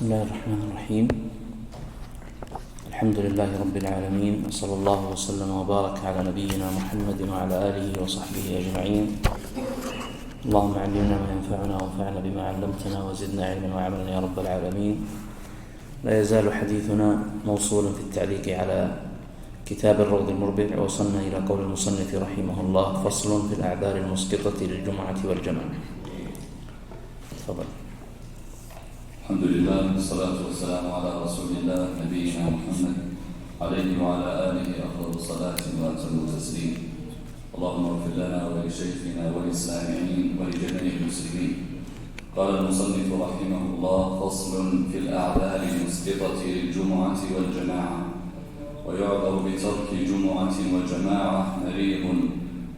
الله الرحمن الرحيم. الحمد لله رب العالمين، وصلى الله وسلم وبارك على نبينا محمد وعلى آله وصحبه أجمعين. اللهم علمنا ما ينفعنا وانفعنا بما علمتنا وزدنا علما وعملا يا رب العالمين. لا يزال حديثنا موصولا في التعليق على كتاب الروض المربع، ووصلنا إلى قول المصنف رحمه الله: فصل في الأعذار المسقطة للجمعة والجماعة. تفضل. الحمد لله والصلاة والسلام على رسول الله نبينا محمد عليه وعلى آله أفضل الصلاة وأتم التسليم. اللهم اغفر لنا ولشيخنا وللسامعين ولجميع المسلمين. قال المصنف رحمه الله: فصل في الأعذار المسقطة للجمعة والجماعة. ويعذر بترك جمعة وجماعة مريض،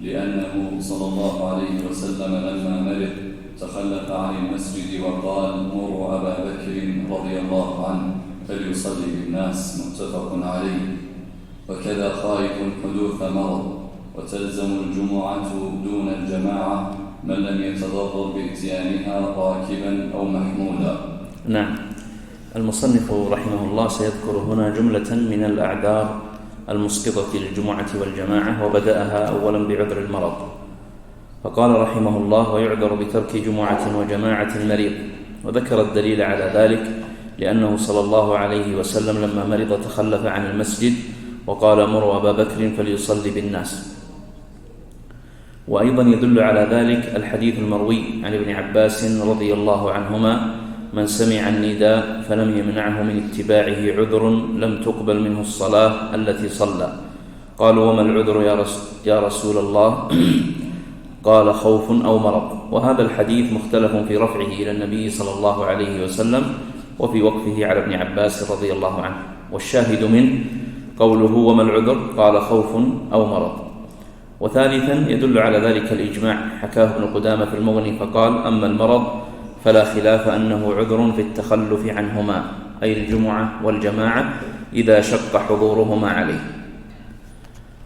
لأنه صلى الله عليه وسلم لما مرض تخلف عن المسجد وقال: مروا أبا بكر رضي الله عنه فليصلي بالناس، متفق عليه. وكذا خائف حدوث مرض، وتلزم الجمعة دون الجماعة من لم يتضرر بإتيانها راكبا أو محمولا. نعم. المصنف رحمه الله سيذكر هنا جملة من الأعذار المسقطة للجمعة والجماعة، وبدأها أولا بعذر المرض، فقال رحمه الله: ويعذر بترك جمعة وجماعة مريض. وذكر الدليل على ذلك لأنه صلى الله عليه وسلم لما مرض تخلف عن المسجد وقال: مروا أبا بكر فليصلي بالناس. وأيضا يدل على ذلك الحديث المروي عن ابن عباس رضي الله عنهما: من سمع النداء فلم يمنعه من اتباعه عذر لم تقبل منه الصلاة التي صلى. قالوا: وما العذر يا رسول الله؟ قال: خوف أو مرض. وهذا الحديث مختلف في رفعه إلى النبي صلى الله عليه وسلم وفي وقفه على ابن عباس رضي الله عنه. والشاهد منه قوله: وما العذر؟ قال: خوف أو مرض. وثالثا يدل على ذلك الإجماع، حكاه ابن قدامة في المغني فقال: أما المرض فلا خلاف أنه عذر في التخلف عنهما، أي الجمعة والجماعة، إذا شق حضورهما عليه.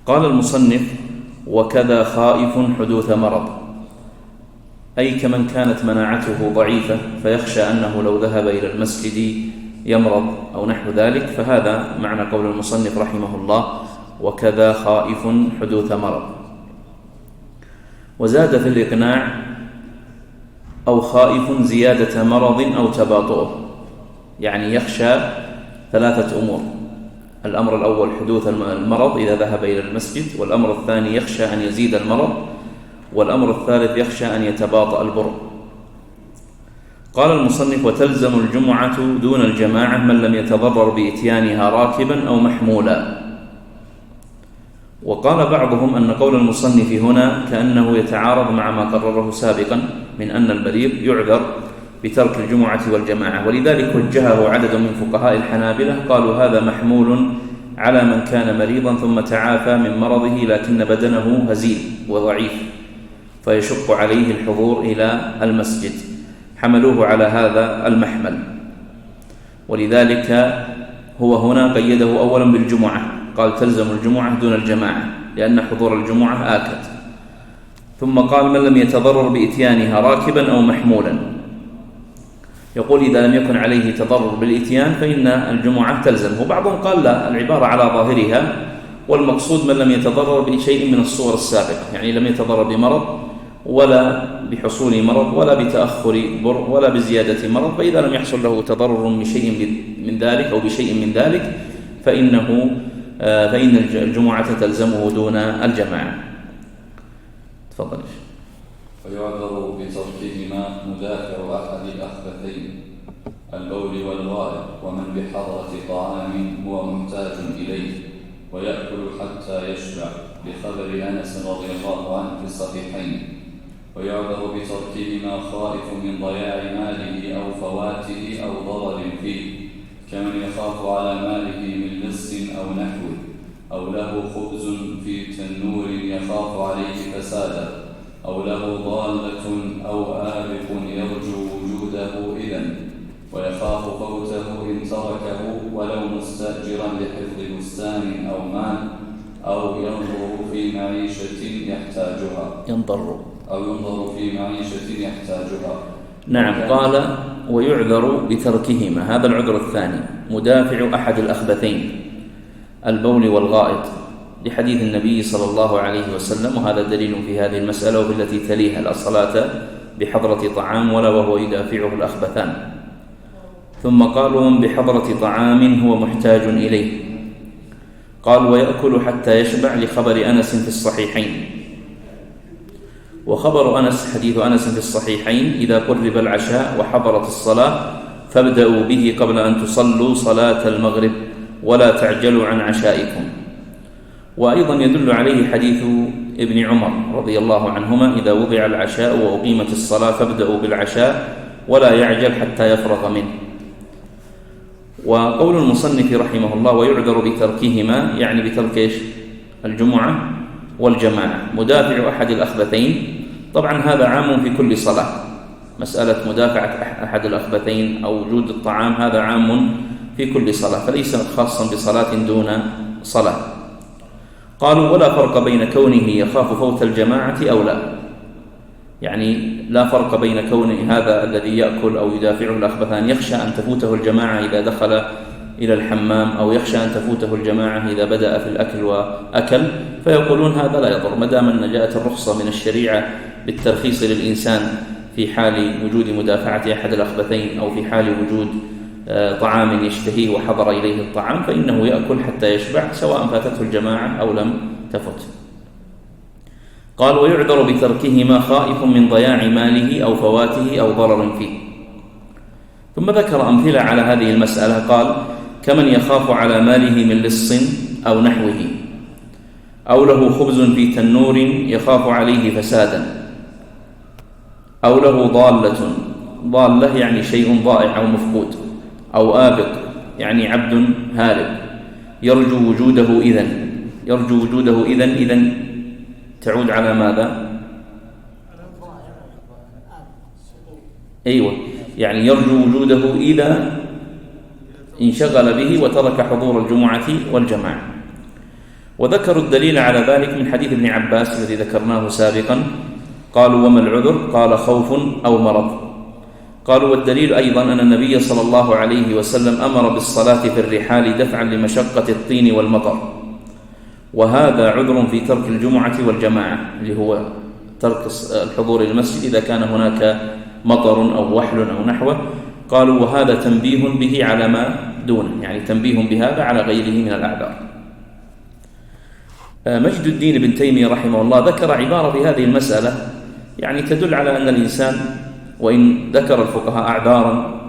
قال المصنف: وكذا خائف حدوث مرض، أي كمن كانت مناعته ضعيفة فيخشى أنه لو ذهب إلى المسجد يمرض أو نحو ذلك، فهذا معنى قول المصنف رحمه الله: وكذا خائف حدوث مرض. وزاد في الإقناع: أو خائف زيادة مرض أو تباطؤه، يعني يخشى ثلاثة أمور: الأمر الأول حدوث المرض إذا ذهب إلى المسجد، والأمر الثاني يخشى أن يزيد المرض، والأمر الثالث يخشى أن يتباطأ البرء. قال المصنف: وتلزم الجمعة دون الجماعة من لم يتضرر بإتيانها راكبا أو محمولا. وقال بعضهم أن قول المصنف هنا كأنه يتعارض مع ما قرره سابقا من أن المريض يعذر بترك الجمعة والجماعة، ولذلك وجهه عدد من فقهاء الحنابلة، قالوا هذا محمول على من كان مريضا ثم تعافى من مرضه لكن بدنه هزيل وضعيف فيشق عليه الحضور إلى المسجد، حملوه على هذا المحمل. ولذلك هو هنا قيده أولا بالجمعة، قال: تلزم الجمعة دون الجماعة، لأن حضور الجمعة آكد. ثم قال: من لم يتضرر بإتيانها راكبا أو محمولا. يقول: إذا لم يكن عليه تضرر بالإتيان فإن الجمعة تلزمه. بعضهم قال: لا، العبارة على ظاهرها، والمقصود من لم يتضرر بشيء من الصور السابقة، يعني لم يتضرر بمرض ولا بحصول مرض ولا بتأخر برء ولا بزيادة مرض، فإذا لم يحصل له تضرر بشيء من ذلك أو بشيء من ذلك فإن الجمعة تلزمه دون الجماعة. تفضل. ويعذر بتركهما مدافع أحد الأخبثين، البول والغائط، ومن بحضرة طعام هو محتاج إليه ويأكل حتى يشبع، بخبر أنس رضي الله عنه في الصحيحين. ويعذر بتركهما خائف من ضياع ماله أو فواته أو ضرر فيه، كمن يخاف على ماله من لص أو نحوه، أو له خبز في تنور يخاف عليه فساده، أو له ضالة أو آبق يرجو وجوده إذن ويخاف فوته إن تركه، ولو مستأجرا لحفظ بستان أو مال، أو ينظر في معيشة يحتاجها. ينظر في معيشة يحتاجها. نعم. قال: ويعذر بتركهما. هذا العذر الثاني، مدافع أحد الأخبثين، البول والغائط، لحديث النبي صلى الله عليه وسلم، وهذا دليل في هذه المسألة وفي التي تليها: لا صلاة بحضرة طعام ولا وهو يدافعه الأخبثان. ثم قال: ومن بحضرة طعام هو محتاج إليه. قال: ويأكل حتى يشبع، لخبر أنس في الصحيحين. وخبر أنس، حديث أنس في الصحيحين: إذا قرب العشاء وحضرت الصلاة فابدأوا به قبل أن تصلوا صلاة المغرب ولا تعجلوا عن عشائكم. وأيضا يدل عليه حديث ابن عمر رضي الله عنهما: إذا وضع العشاء وأقيمت الصلاة فابدأوا بالعشاء ولا يعجل حتى يفرغ منه. وقول المصنف رحمه الله: ويعذر بتركهما، يعني بترك الجمعة والجماعة، مدافع أحد الأخبثين. طبعا هذا عام في كل صلاة، مسألة مدافعة أحد الأخبثين أو وجود الطعام هذا عام في كل صلاة، فليس خاصا بصلاة دون صلاة. قالوا: ولا فرق بين كونه يخاف فوت الجماعة أو لا، يعني لا فرق بين كون هذا الذي يأكل أو يدافعه الأخبثان يخشى أن تفوته الجماعة إذا دخل إلى الحمام، أو يخشى أن تفوته الجماعة إذا بدأ في الأكل وأكل، فيقولون هذا لا يضر، ما دام أن جاءت الرخصة من الشريعة بالترخيص للإنسان في حال وجود مدافعة أحد الأخبثين أو في حال وجود طعام يشتهيه وحضر إليه الطعام، فإنه يأكل حتى يشبع سواء فاتته الجماعة أو لم تفت. قال: ويعذر بتركهما خائف من ضياع ماله أو فواته أو ضرر فيه. ثم ذكر أمثلة على هذه المسألة، قال: كمن يخاف على ماله من لص أو نحوه، أو له خبز في تنور يخاف عليه فسادا، أو له ضالة يعني شيء ضائع أو مفقود، أو آبق يعني عبد هارب، يرجو وجوده إذن تعود على ماذا؟ أيوة، يعني يرجو وجوده إذا انشغل به وترك حضور الجمعة والجماعة. وذكروا الدليل على ذلك من حديث ابن عباس الذي ذكرناه سابقا. قالوا: وما العذر؟ قال: خوف أو مرض. قالوا: والدليل أيضا أن النبي صلى الله عليه وسلم أمر بالصلاة في الرحال دفعا لمشقة الطين والمطر، وهذا عذر في ترك الجمعة والجماعة، اللي هو ترك الحضور المسجد إذا كان هناك مطر أو وحل أو نحوه. قالوا: وهذا تنبيه به على ما دونه، يعني تنبيه بهذا على غيره من الأعذار. مجد الدين بن تيمية رحمه الله ذكر عبارة في هذه المسألة يعني تدل على أن الإنسان، وإن ذكر الفقهاء أعذارا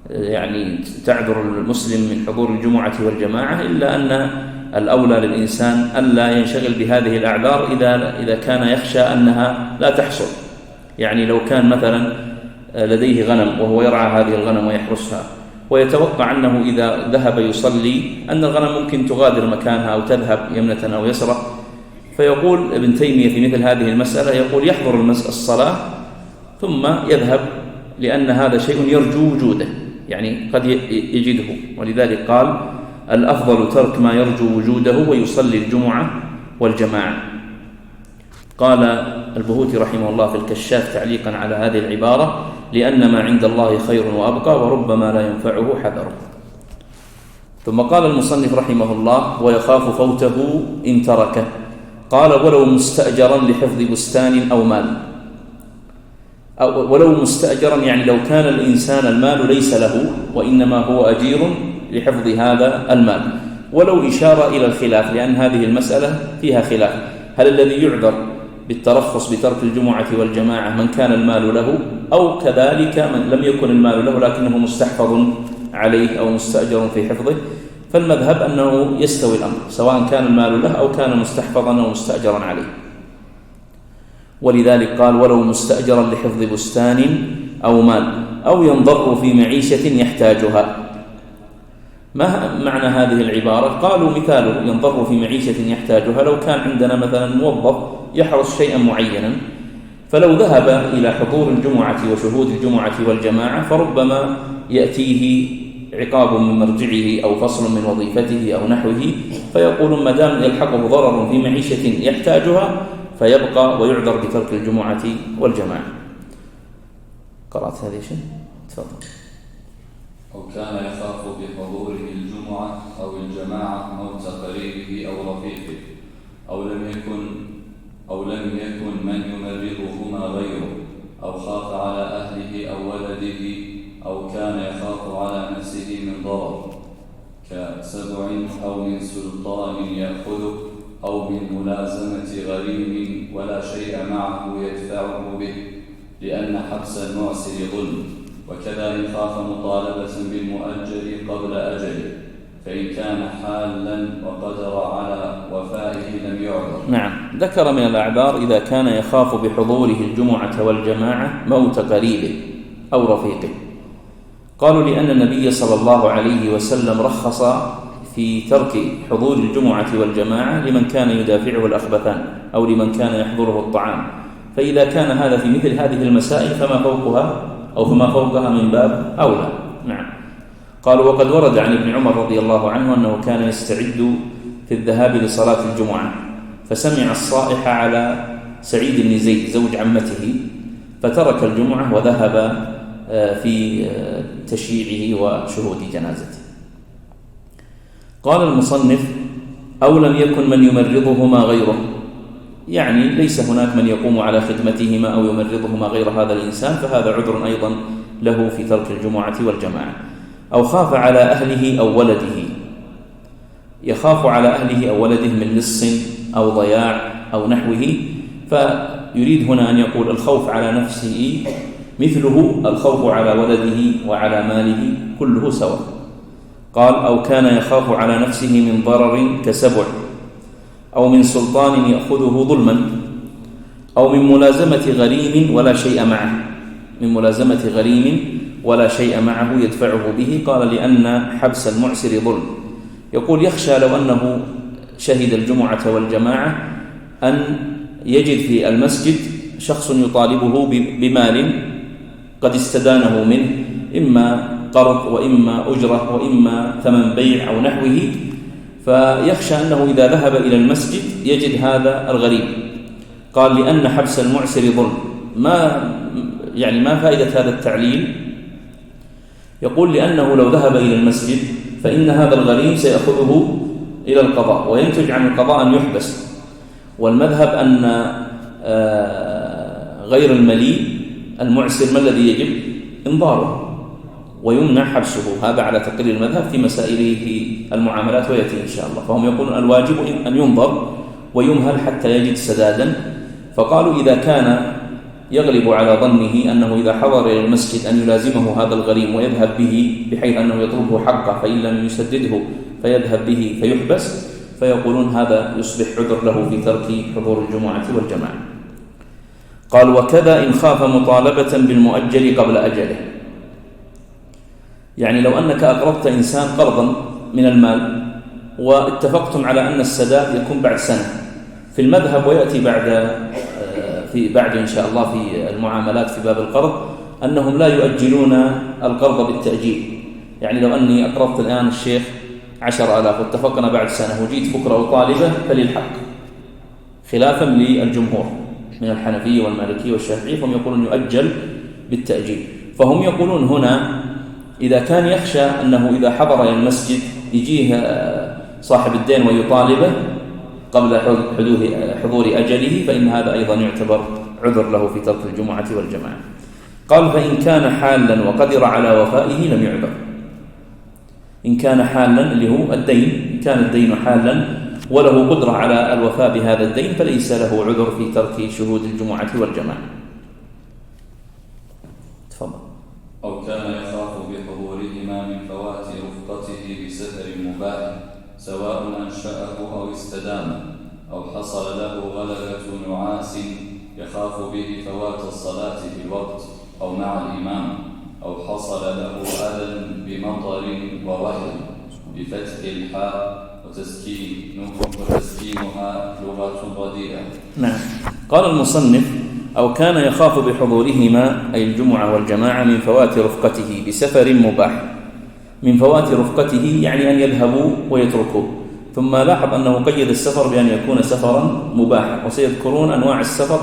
يعني تعذر المسلم من حضور الجمعة والجماعة، إلا أن الأولى للإنسان ألا ينشغل بهذه الأعذار إذا كان يخشى أنها لا تحصل. يعني لو كان مثلا لديه غنم وهو يرعى هذه الغنم ويحرسها، ويتوقع أنه إذا ذهب يصلي أن الغنم ممكن تغادر مكانها أو تذهب يمنة أو يسرى، فيقول ابن تيمية في مثل هذه المسألة، يقول: يحضر الصلاة ثم يذهب، لأن هذا شيء يرجو وجوده، يعني قد يجده. ولذلك قال: الأفضل ترك ما يرجو وجوده ويصلي الجمعة والجماعة. قال البهوتي رحمه الله في الكشاف تعليقا على هذه العبارة: لأن ما عند الله خير وأبقى، وربما لا ينفعه حذره. ثم قال المصنف رحمه الله: ويخاف فوته إن تركه. قال: ولو مستأجرا لحفظ بستان أو مال، ولو مستأجرا يعني لو كان الإنسان المال ليس له وإنما هو أجير لحفظ هذا المال. ولو إشارة إلى الخلاف، لأن هذه المسألة فيها خلاف: هل الذي يعذر بالترخص بترك الجمعة والجماعة من كان المال له، أو كذلك من لم يكن المال له لكنه مستحفظ عليه أو مستأجر في حفظه؟ فالمذهب أنه يستوي الأمر، سواء كان المال له أو كان مستحفظا أو مستأجرا عليه. ولذلك قال: ولو مستأجرا لحفظ بستان أو مال، أو ينضر في معيشة يحتاجها. ما معنى هذه العبارة؟ قالوا: مثال ينضر في معيشة يحتاجها، لو كان عندنا مثلا موظف يحرس شيئا معينا، فلو ذهب إلى حضور الجمعة وشهود الجمعة والجماعة فربما يأتيه عقاب من مرجعه أو فصل من وظيفته أو نحوه، فيقولون ما دام يلحقه ضرر في معيشة يحتاجها فيبقى ويعذر بترك الجمعة والجماعة. قرأت هذه شيء؟ تفضل. أو كان يخاف بحضوره الجمعة أو الجماعة موت قريبه أو رفيقه، أو لم يكن من يمرضهما غيره، أو خاف على أهله أو ولده، أو كان يخاف على نفسه من ضرر كسبع أو من سلطان يأخذه، أو من ملازمة غريم ولا شيء معه يدفعه به، لأن حبس المعسر ظلم. وكذا إن خاف مطالبة بالمؤجل قبل أجله، فإن كان حالا وقدر على وفائه لم يعذر. نعم، ذكر من الأعذار إذا كان يخاف بحضوره الجمعة والجماعة موت قريبه أو رفيقه. قالوا لأن النبي صلى الله عليه وسلم رخص في ترك حضور الجمعة والجماعة لمن كان يدافعه الأخبثان أو لمن كان يحضره الطعام، فإذا كان هذا في مثل هذه المسائل فما فوقها من باب أولى. نعم. قالوا وقد ورد عن ابن عمر رضي الله عنه أنه كان يستعد في الذهاب لصلاة الجمعة، فسمع الصائح على سعيد بن زيد زوج عمته، فترك الجمعة وذهب في تشييعه وشهود جنازته. قال المصنف أو لم يكن من يمرضهما غيره، يعني ليس هناك من يقوم على خدمتهما أو يمرضهما غير هذا الإنسان، فهذا عذر أيضا له في ترك الجمعة والجماعة. أو خاف على أهله أو ولده، يخاف على أهله أو ولده من لص أو ضياع أو نحوه، فيريد هنا أن يقول الخوف على نفسه مثله الخوف على ولده وعلى ماله كله سواء. قال أو كان يخاف على نفسه من ضرر كسبع، أو من سلطان يأخذه ظلما، أو من ملازمة غريم ولا شيء معه يدفعه به. قال لأن حبس المعسر ظلم. يقول يخشى لو أنه شهد الجمعة والجماعة أن يجد في المسجد شخص يطالبه بمال قد استدانه منه، إما قرض وإما أجرة وإما ثمن بيع أو نحوه، فيخشى أنه إذا ذهب إلى المسجد يجد هذا الغريب. قال لأن حبس المعسر ظلم. ما فائدة هذا التعليل؟ يقول لأنه لو ذهب إلى المسجد فإن هذا الغريم سيأخذه إلى القضاء، وينتج عن القضاء أن يحبس. والمذهب أن غير المليء المعسر ما الذي يجب؟ إنظاره ويمنع حبسه. هذا على تقرير المذهب في مسائله في المعاملات ويأتي إن شاء الله. فهم يقولون الواجب أن ينظر ويمهل حتى يجد سدادا. فقالوا إذا كان يغلب على ظنه أنه إذا حضر إلى المسجد أن يلازمه هذا الغريم ويذهب به بحيث أنه يطلبه حقه، فإن لم يسدده فيذهب به فيحبس، فيقولون هذا يصبح عذر له في ترك حضور الجمعة والجماعة. قال وكذا إن خاف مطالبة بالمؤجل قبل أجله، يعني لو أنك أقرضت إنسان قرضا من المال واتفقتم على أن السداد يكون بعد سنة في المذهب، ويأتي بعد إن شاء الله في المعاملات في باب القرض أنهم لا يؤجلون القرض بالتأجيل. يعني لو أني أقرضت الآن الشيخ 10,000 واتفقنا بعد سنة وجيت بكرة وطالبه فللحق، خلافا للجمهور من الحنفية والمالكية والشافعية، فهم يقولون يؤجل بالتأجيل. فهم يقولون هنا إذا كان يخشى أنه إذا حضر إلى المسجد يجيه صاحب الدين ويطالبه قبل حضور أجله، فإن هذا أيضا يعتبر عذر له في ترك الجمعة والجماعة. قال فإن كان حالا وقدر على وفائه لم يعذر. إن كان حالا اللي هو الدين، إن كان الدين حالا وله قدرة على الوفاء بهذا الدين فليس له عذر في ترك شهود الجمعة والجماعة. تفضل. أو كان يخاف بحضورهما من فوات رفقته بسفر مباح، سواء أنشأه أو استدامه، أو حصل له غلبة نعاس يخاف به فوات الصلاة في الوقت أو مع الإمام، أو حصل له أذى بمطر ووحل بفتح الحاء وتسكينها لغة رديئة. نعم. قال المصنف أو كان يخاف بحضورهما أي الجمعة والجماعة من فوات رفقته بسفر مباح. من فوات رفقته يعني أن يذهبوا ويتركوا، ثم لاحظ أنه قيد السفر بأن يكون سفرا مباحا، وسيذكرون أنواع السفر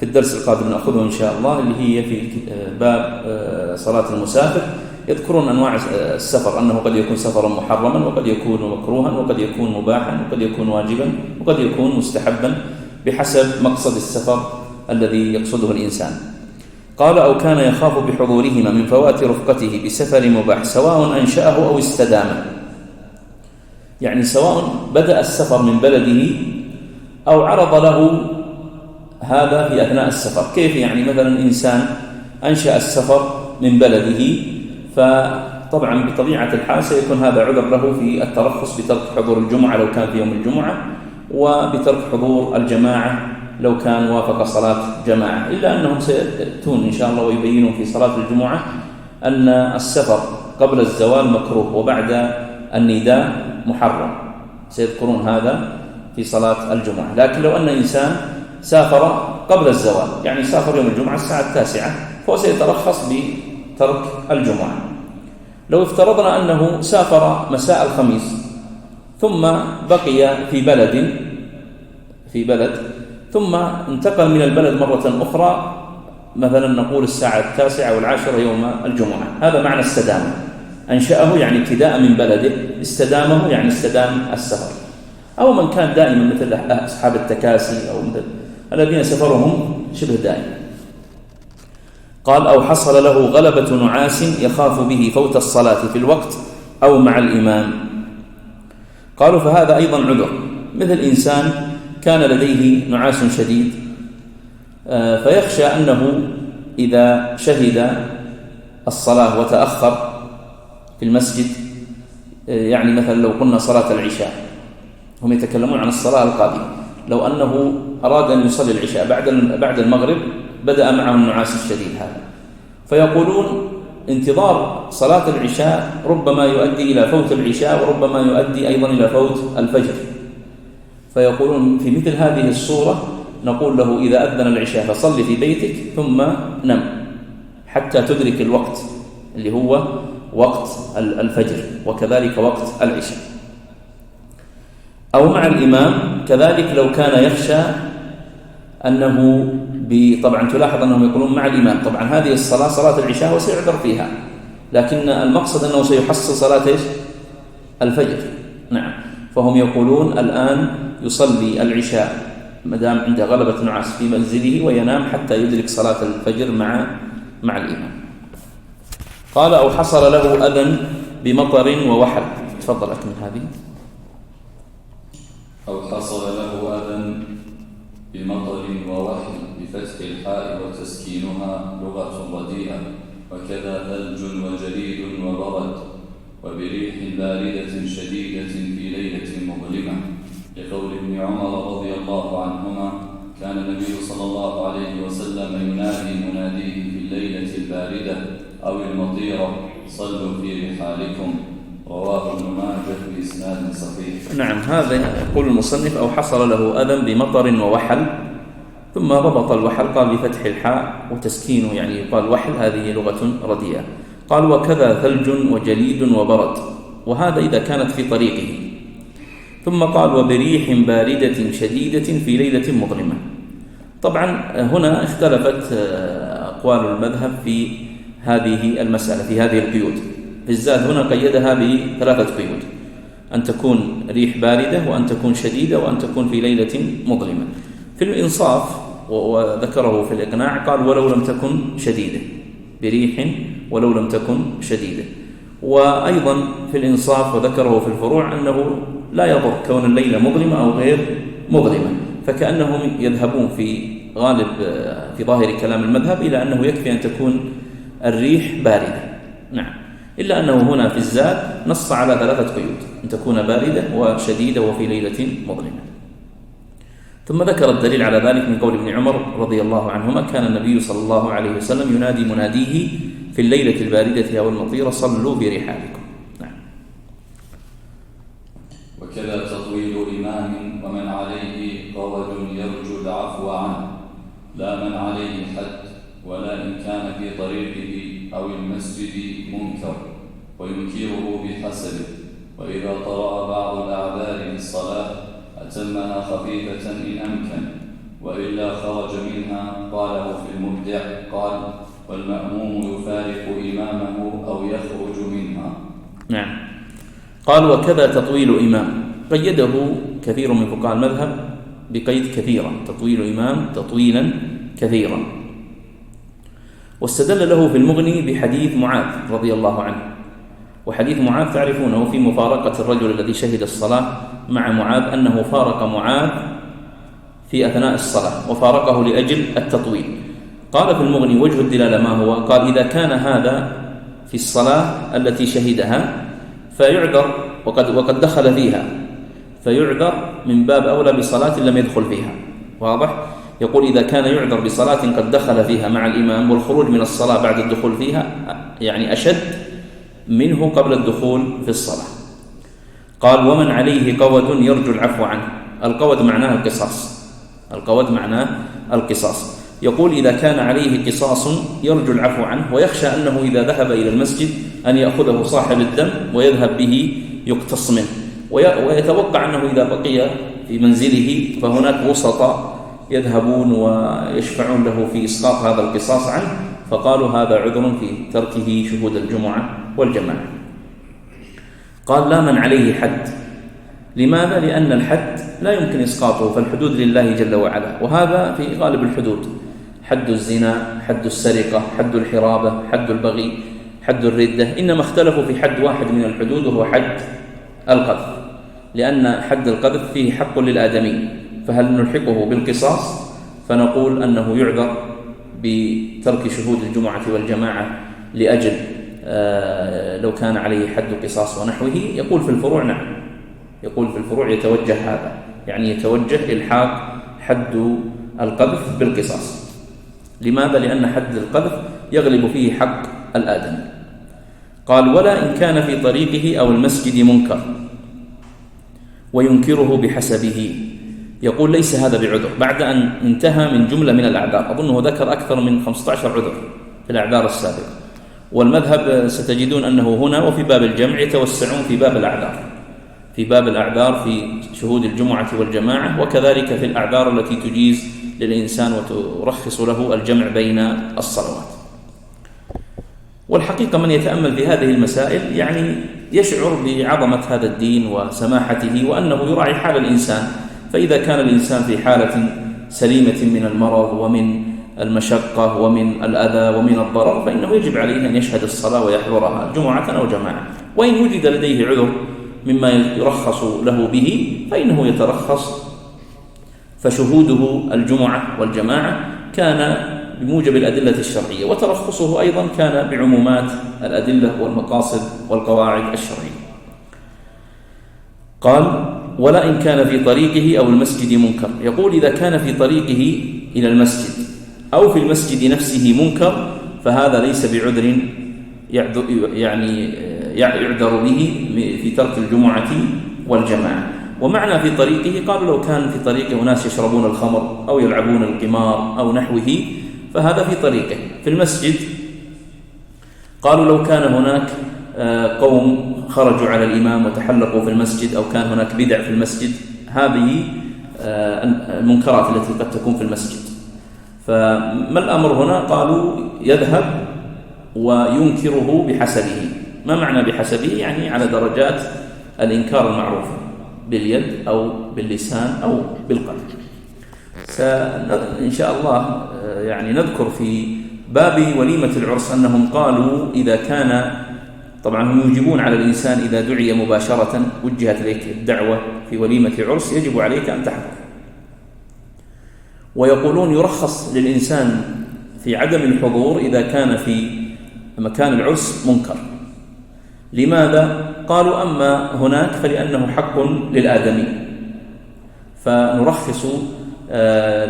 في الدرس القادم نأخذه إن شاء الله، اللي هي في باب صلاة المسافر. يذكرون أنواع السفر، أنه قد يكون سفرا محرما، وقد يكون مكروها، وقد يكون مباحا، وقد يكون واجبا، وقد يكون مستحبا بحسب مقصد السفر الذي يقصده الإنسان. قال: أو كان يخاف بحضورهما من فوات رفقته بسفر مباح سواء أنشأه أو استدامه، يعني سواء بدأ السفر من بلده أو عرض له هذا في أثناء السفر. كيف يعني؟ مثلا إنسان أنشأ السفر من بلده، فطبعا بطبيعة الحال سيكون هذا عذر له في الترخص بترك حضور الجمعة لو كان في يوم الجمعة، وبترك حضور الجماعة لو كان وافق صلاة جماعة، إلا أنهم سيأتون إن شاء الله ويبينون في صلاة الجمعة أن السفر قبل الزوال مكروه وبعد النداء محرم، سيذكرون هذا في صلاة الجمعة. لكن لو أن إنسان سافر قبل الزوال، يعني سافر يوم الجمعة الساعة 9، فهو سيترخص بترك الجمعة. لو افترضنا أنه سافر مساء الخميس ثم بقي في بلد ثم انتقل من البلد مرة أخرى، مثلا نقول الساعة 9 أو 10 يوم الجمعة، هذا معنى استدامه. أنشأه يعني ابتداء من بلده، استدامه يعني استدام السفر. أو من كان دائما مثل أصحاب التكاسي أو مثل الذين سفرهم شبه دائم. قال: أو حصل له غلبة نعاس يخاف به فوت الصلاة في الوقت أو مع الإمام. قالوا: فهذا أيضا عذر، مثل إنسان كان لديه نعاس شديد فيخشى أنه إذا شهد الصلاة وتأخر في المسجد، يعني مثلا لو قلنا صلاة العشاء، هم يتكلمون عن الصلاة القادمة، لو أنه أراد أن يصلي العشاء بعد المغرب بدأ معه النعاس الشديد هذا، فيقولون انتظار صلاة العشاء ربما يؤدي إلى فوت العشاء، وربما يؤدي أيضا إلى فوت الفجر. فيقولون في مثل هذه الصورة نقول له: إذا أذن العشاء فصل في بيتك ثم نم حتى تدرك الوقت اللي هو وقت الفجر، وكذلك وقت العشاء. أو مع الإمام كذلك، لو كان يخشى أنه طبعا تلاحظ أنهم يقولون مع الإمام، طبعا هذه الصلاة صلاة العشاء وسيعذر فيها، لكن المقصد أنه سيحصل صلاة الفجر. نعم، فهم يقولون الآن يصلي العشاء مدام عنده غلبة نعاس في منزله، وينام حتى يدرك صلاة الفجر مع الإمام. قال: أو حصل له أذى بمطر ووحل. تفضل أكمل هذه. أو حصل له أذى بمطر ووحل بفتح الحاء وتسكينها لغة رديئة، وكذا ثلج وجليد وبرد، وبريح باردة شديدة في ليلة مظلمة، لقول ابن عمر رضي الله عنهما: كان النبي صلى الله عليه وسلم ينادي مناديه في الليلة الباردة أو المطيرة: صلوا في رحالكم. رواه ابن ماجه بإسناد صحيح. نعم، هذا يقول المصنف: أو حصل له أذى بمطر ووحل، ثم ربط الوحل قال بفتح الحاء وتسكينه، يعني يقال وحل، هذه لغة رديئة. قال: وكذا ثلج وجليد وبرد، وهذا إذا كانت في طريقه. ثم قال: وبريح باردة شديدة في ليلة مظلمة. طبعا هنا اختلفت أقوال المذهب في هذه المسألة، في هذه القيود. في الزاد هنا قيدها ب3 قيود: أن تكون ريح باردة، وأن تكون شديدة، وأن تكون في ليلة مظلمة. في الإنصاف وذكره في الإقناع قال: ولو لم تكن شديدة، بريح ولو لم تكن شديدة. وأيضا في الإنصاف وذكره في الفروع أنه لا يضر كون الليلة مظلمة أو غير مظلمة، فكأنهم يذهبون في غالب في ظاهر كلام المذهب إلى أنه يكفي أن تكون الريح باردة. نعم، إلا أنه هنا في الزاد نص على 3 قيود: أن تكون باردة وشديدة وفي ليلة مظلمة. ثم ذكر الدليل على ذلك من قول ابن عمر رضي الله عنهما: كان النبي صلى الله عليه وسلم ينادي مناديه في الليلة الباردة أو المطيرة: صلوا في رحالكم. نعم. وكذا تطويل إمام ومن عليه قود يرجو العفو عنه، لا من عليه حد، ولا إن كان في طريقه أو المسجد منكر، وينكره بحسبه. وإذا طرأ بعض الأعذار للصلاة أتمها خفيفة إن أمكن، وإلا خرج منها قاله في المبدع قال والمأموم يفارق إمامه أو يخرج منها. نعم. قال وكذا تطويل إمام، قيده كثير من فقهاء المذهب بقيد كثيرا، تطويل إمام تطويلا كثيرا، واستدل له في المغني بحديث معاذ رضي الله عنه. وحديث معاذ تعرفونه في مفارقة الرجل الذي شهد الصلاة مع معاذ، أنه فارق معاذ في أثناء الصلاة وفارقه لأجل التطويل. قال في المغني وجه الدلالة ما هو؟ قال إذا كان هذا في الصلاة التي شهدها فيعذر وقد دخل فيها، فيعذر من باب أولى بصلاة لم يدخل فيها. واضح؟ يقول إذا كان يعذر بصلاة قد دخل فيها مع الإمام، والخروج من الصلاة بعد الدخول فيها يعني أشد منه قبل الدخول في الصلاة. قال ومن عليه قود يرجو العفو عنه. القود معناه القصاص، القود معناه القصاص. يقول إذا كان عليه قصاص يرجو العفو عنه، ويخشى أنه إذا ذهب إلى المسجد أن يأخذه صاحب الدم ويذهب به يقتص منه، ويتوقع أنه إذا بقي في منزله فهناك وسطاء يذهبون ويشفعون له في إسقاط هذا القصاص عنه، فقالوا هذا عذر في تركه شهود الجمعة والجماعة. قال لا من عليه حد. لماذا؟ لأن الحد لا يمكن إسقاطه، فالحدود لله جل وعلا، وهذا في غالب الحدود، حد الزنا، حد السرقة، حد الحرابة، حد البغي، حد الردة، إنما اختلفوا في حد واحد من الحدود وهو حد القذف، لأن حد القذف فيه حق للآدمي، فهل نلحقه بالقصاص؟ فنقول أنه يعذر بترك شهود الجمعة والجماعة لأجل لو كان عليه حد قصاص ونحوه. يقول في الفروع نعم، يقول في الفروع يتوجه هذا، يعني يتوجه إلحاق حد القذف بالقصاص. لماذا؟ لأن حد القذف يغلب فيه حق الآدم. قال ولا إن كان في طريقه أو المسجد منكر وينكره بحسبه. يقول ليس هذا بعذر، بعد أن انتهى من جملة من الأعذار، أظنه ذكر أكثر من 15 عذر في الأعذار السابقة، والمذهب ستجدون أنه هنا وفي باب الجمع يتوسعون في باب الأعذار، في باب الأعذار في شهود الجمعة والجماعة، وكذلك في الأعذار التي تجيز للإنسان وترخص له الجمع بين الصلوات. والحقيقة من يتأمل في هذه المسائل يعني يشعر بعظمة هذا الدين وسماحته، وأنه يراعي حال الإنسان. فإذا كان الإنسان في حالة سليمة من المرض ومن المشقة ومن الأذى ومن الضرر، فإنه يجب عليه أن يشهد الصلاة ويحضرها جمعة أو جماعة. وإن وجد لديه عذر مما يرخص له به فإنه يترخص، فشهوده الجمعة والجماعة كان بموجب الأدلة الشرعية، وترخصه أيضا كان بعمومات الأدلة والمقاصد والقواعد الشرعية. قال ولا إن كان في طريقه أو المسجد منكر. يقول إذا كان في طريقه إلى المسجد أو في المسجد نفسه منكر فهذا ليس بعذر يعني يعذر به في ترك الجمعة والجماعة. ومعنى في طريقه قالوا لو كان في طريقه أناس يشربون الخمر أو يلعبون القمار أو نحوه فهذا في طريقه. في المسجد قالوا لو كان هناك قوم خرجوا على الإمام وتحلقوا في المسجد، أو كان هناك بدع في المسجد، هذه المنكرات التي قد تكون في المسجد. فما الأمر هنا؟ قالوا يذهب وينكره بحسبه. ما معنى بحسبه؟ يعني على درجات الإنكار المعروفة، باليد أو باللسان أو بالقلب. إن شاء الله يعني نذكر في باب وليمة العرس أنهم قالوا إذا كان، طبعا هم يوجبون على الإنسان إذا دعي مباشرة وجهت إليك الدعوة في وليمة عرس يجب عليك أن تحضر. ويقولون يرخص للإنسان في عدم الحضور إذا كان في مكان العرس منكر. لماذا؟ قالوا أما هناك فلأنه حق للآدمي، فنرخص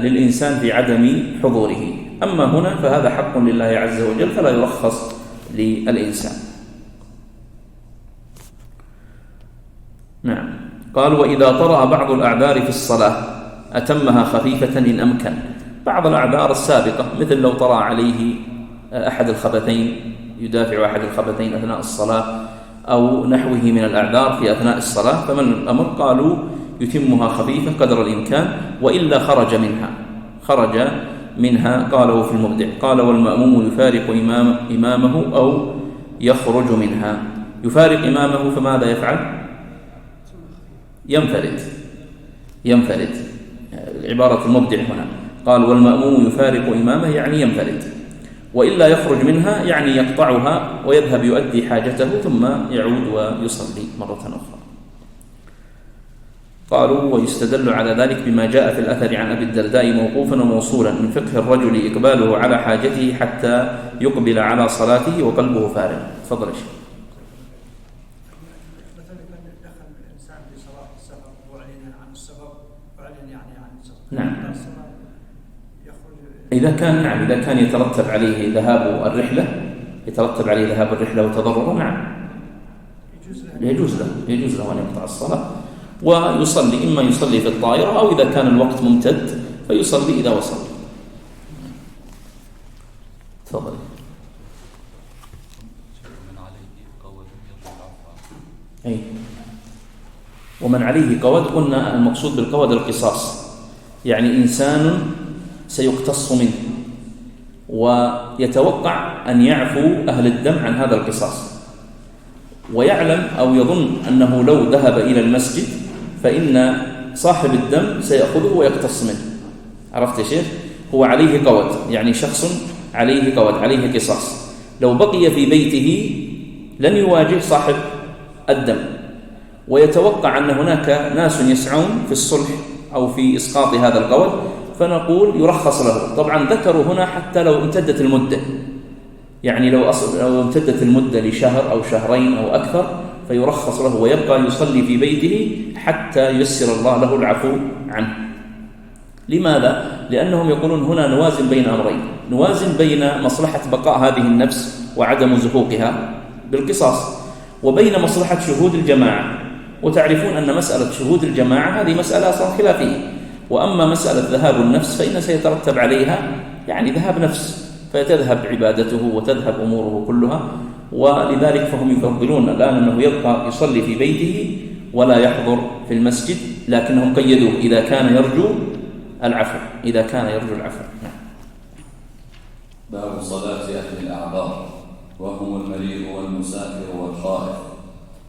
للإنسان في عدم حضوره، أما هنا فهذا حق لله عز وجل فلا يرخص للإنسان. نعم. قال وإذا طرأ بعض الأعذار في الصلاة أتمها خفيفة إن أمكن. بعض الأعذار السابقة مثل لو طرأ عليه أحد الخبثين، يدافع أحد الخبثين أثناء الصلاة أو نحوه من الأعذار في أثناء الصلاة، فمن الأمر قالوا يتمها خفيفة قدر الإمكان، وإلا خرج منها. خرج منها. قاله في المبدع، قال والمأموم يفارق إمامه أو يخرج منها. يفارق إمامه فماذا يفعل؟ ينفرد. عبارة المبدع هنا قال والمأموم يفارق إمامه يعني ينفرد، وإلا يخرج منها يعني يقطعها ويذهب يؤدي حاجته ثم يعود ويصلي مرة أخرى. قالوا ويستدل على ذلك بما جاء في الأثر عن أبي الدرداء موقوفا وموصولا من فقه الرجل إقباله على حاجته حتى يقبل على صلاته وقلبه فارغ. تفضل يا شيخ. نعم. إذا كان يترتب عليه ذهاب الرحلة وتضرره، نعم يجوز له أن يقطع الصلاة ويصلي، إما يصلي في الطائرة أو إذا كان الوقت ممتد فيصلي إذا وصل. تفضل. ومن عليه قود، قلنا المقصود بالقود القصاص، يعني إنسان سيقتص منه ويتوقع أن يعفو أهل الدم عن هذا القصاص، ويعلم أو يظن أنه لو ذهب إلى المسجد فإن صاحب الدم سيأخذه ويقتص منه. عرفت يا شيخ؟ هو عليه قود، يعني شخص عليه قود، عليه قصاص. لو بقي في بيته لن يواجه صاحب الدم، ويتوقع أن هناك ناس يسعون في الصلح أو في إسقاط هذا القود، فنقول يرخص له. طبعا ذكروا هنا حتى لو امتدت المدة، يعني لو امتدت المدة لشهر أو شهرين أو أكثر فيرخص له ويبقى يصلي في بيته حتى ييسر الله له العفو عنه. لماذا؟ لأنهم يقولون هنا نوازن بين أمرين، نوازن بين مصلحة بقاء هذه النفس وعدم زهوقها بالقصاص، وبين مصلحة شهود الجماعة. وتعرفون أن مسألة شهود الجماعة هذه مسألة أصلا خلافية، وأما مسألة ذهاب النفس فإن سيترتب عليها يعني ذهاب نفس، فتذهب عبادته وتذهب أموره كلها. ولذلك فهم يفضلون الآن أنه يبقى يصلي في بيته ولا يحضر في المسجد، لكنهم قيدوه إذا كان يرجو العفو. باب صلاة أهل الأعذار وهم المريض والمسافر والخائف.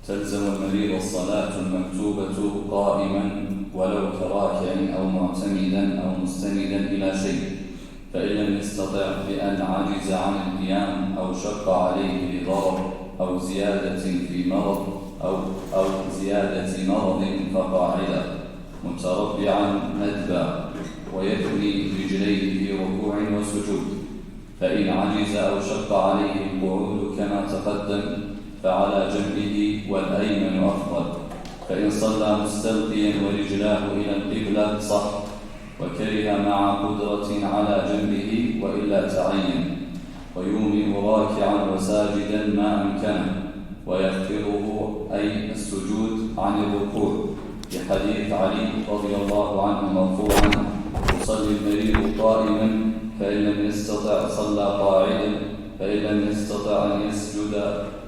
تلزم المريض الصلاة المكتوبة قائما ولو كراكع أو معتمدا أو مستندا إلى شيء، فإن لم يستطع بأن عجز عن القيام أو شق عليه لضرر أو زيادة في مرض أو زيادة مرض فقاعدا متربعا ندبا ويثني رجليه في ركوع وسجود. فإن عجز أو شق عليه القعود كما تقدم فعلى جنبه والأيمن أفضل. فإن صلى مستلقيا ورجلاه إلى القبلة صح، وكره مع قدرة على جنبه وإلا تعين، ويومئ راكعا وساجدا ما أمكنه، ويغفره أي السجود عن الركوع، بحديث علي رضي الله عنه مرفوعا: يصلي المريض قائما فإن لم يستطع صلى قاعدا، فإن لم يستطع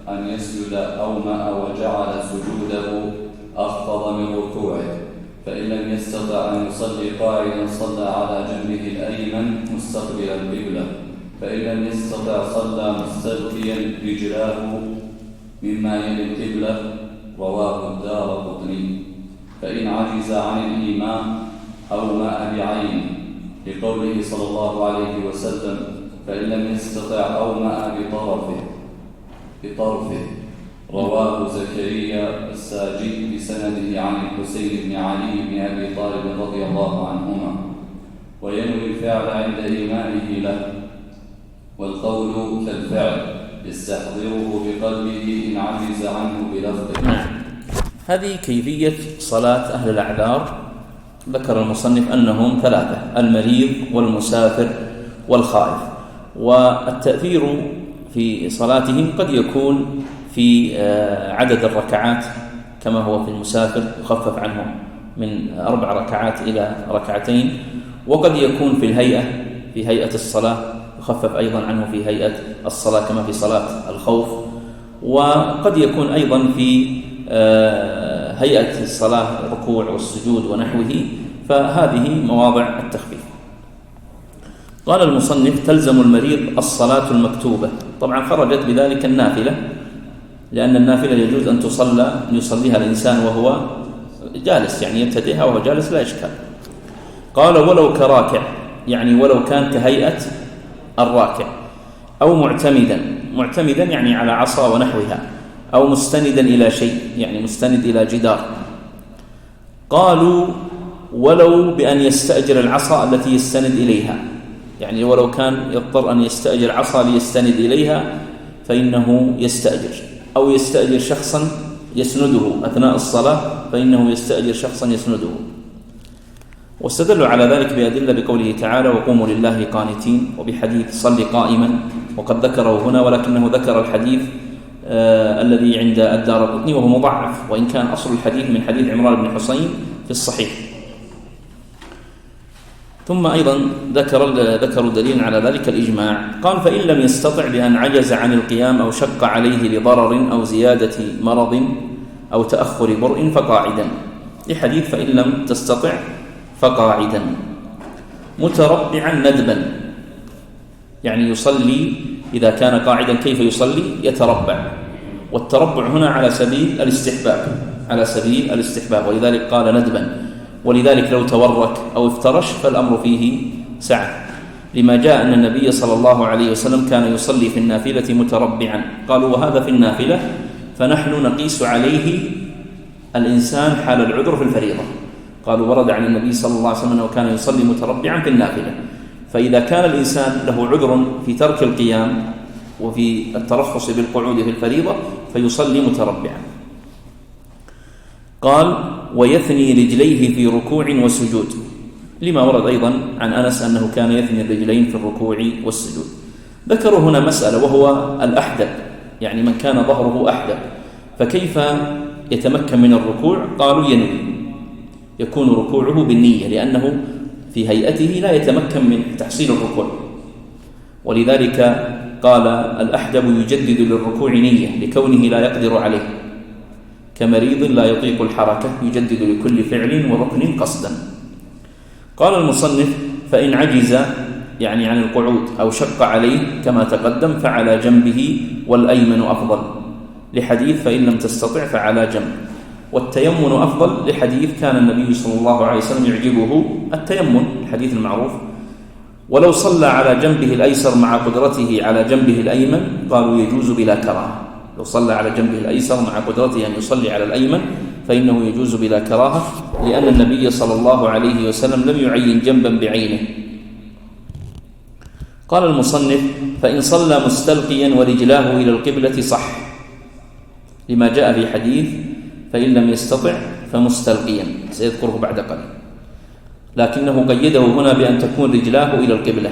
أن يسجد أومأ وجعل سجوده أخفض من ركوعه، فإن لم يستطع أن يصلي قاعدا صلى على جنبه الأيمن مستقبل القبلة، فإن لم يستطع صلى مستلقيا رجلاه مما يلي القبلة. رواه الدارقطني. فإن عجز عن الإمام أومأ بعينه، لقوله صلى الله عليه وسلم: فإن لم يستطع أومأ بطرفه. رواه زكريا الساجي بسنده عن الحسين بن علي بن أبي طالب رضي الله عنهما، وينوي الفعل عند إيمانه له، والقول كالفعل يستحضره بقلبه إن عجز عنه بلفظه. هذه كيفية صلاة أهل الأعذار. ذكر المصنف أنهم ثلاثة: المريض والمسافر والخائف. والتأثير في صلاتهم قد يكون في عدد الركعات كما هو في المسافر، يخفف عنه من 4 ركعات إلى 2 ركعات، وقد يكون في الهيئة، في هيئة الصلاة يخفف أيضا عنه في هيئة الصلاة كما في صلاة الخوف، وقد يكون أيضا في هيئة الصلاة الركوع والسجود ونحوه، فهذه مواضع التخفيف. قال المصنف: تلزم المريض الصلاة المكتوبة. طبعا خرجت بذلك النافلة، لأن النافلة يجوز أن يصليها الإنسان وهو جالس، يعني يبتدئها وهو جالس لا إشكال. قال: ولو كراكع، يعني ولو كان كهيئة الراكع، أو معتمدا يعني على عصا ونحوها، أو مستندا إلى شيء، يعني مستند إلى جدار. قالوا: ولو بأن يستأجر العصا التي يستند إليها، يعني ولو كان يضطر أن يستأجر عصا ليستند إليها فإنه يستأجر، أو يستأجر شخصا يسنده أثناء الصلاة فإنه يستأجر شخصا يسنده. واستدلوا على ذلك بأدلة بقوله تعالى: وقوموا لله قانتين، وبحديث صل قائما، وقد ذكره هنا، ولكنه ذكر الحديث الذي عند الدارقطني وهو مضعف، وإن كان أصل الحديث من حديث عمران بن حسين في الصحيح. ثم أيضا ذكروا دليل على ذلك الإجماع. قال: فإن لم يستطع بأن عجز عن القيام أو شق عليه لضرر أو زيادة مرض أو تأخر برء فقاعدا، لحديث فإن لم تستطع فقاعدا، متربعا ندبا، يعني يصلي إذا كان قاعدا كيف يصلي؟ يتربع، والتربع هنا على سبيل الاستحباب، ولذلك قال ندبا. ولذلك لو تورك أو افترش فالأمر فيه سعة، لما جاء أن النبي صلى الله عليه وسلم كان يصلي في النافلة متربعا. قالوا: وهذا في النافلة، فنحن نقيس عليه الإنسان حال العذر في الفريضة. قالوا: ورد عن النبي صلى الله عليه وسلم أنه كان يصلي متربعا في النافلة، فإذا كان الإنسان له عذر في ترك القيام وفي الترخص بالقعود في الفريضة فيصلي متربعا. قال: ويثني رجليه في ركوع وسجود، لما ورد أيضا عن أنس أنه كان يثني الرجلين في الركوع والسجود. ذكروا هنا مسألة وهو الأحدب، يعني من كان ظهره أحدب فكيف يتمكن من الركوع؟ قالوا: ينوي، يكون ركوعه بالنية، لأنه في هيئته لا يتمكن من تحصيل الركوع، ولذلك قال: الأحدب يجدد للركوع نية لكونه لا يقدر عليه، كمريض لا يطيق الحركة يجدد لكل فعل وركن قصدا. قال المصنف: فإن عجز يعني عن القعود أو شق عليه كما تقدم فعلى جنبه، والأيمن أفضل، لحديث فإن لم تستطع فعلى جنب. والتيمن أفضل، لحديث كان النبي صلى الله عليه وسلم يعجبه التيمن، الحديث المعروف. ولو صلى على جنبه الأيسر مع قدرته على جنبه الأيمن قالوا: يجوز بلا كراهة. لو صلى على جنبه الأيسر مع قدرته أن يصلي على الأيمن فإنه يجوز بلا كراهة، لأن النبي صلى الله عليه وسلم لم يعين جنبا بعينه. قال المصنف: فإن صلى مستلقيا ورجلاه إلى القبلة صح، لما جاء في حديث فإن لم يستطع فمستلقيا، سيذكره بعد قليل، لكنه قيده هنا بأن تكون رجلاه إلى القبلة.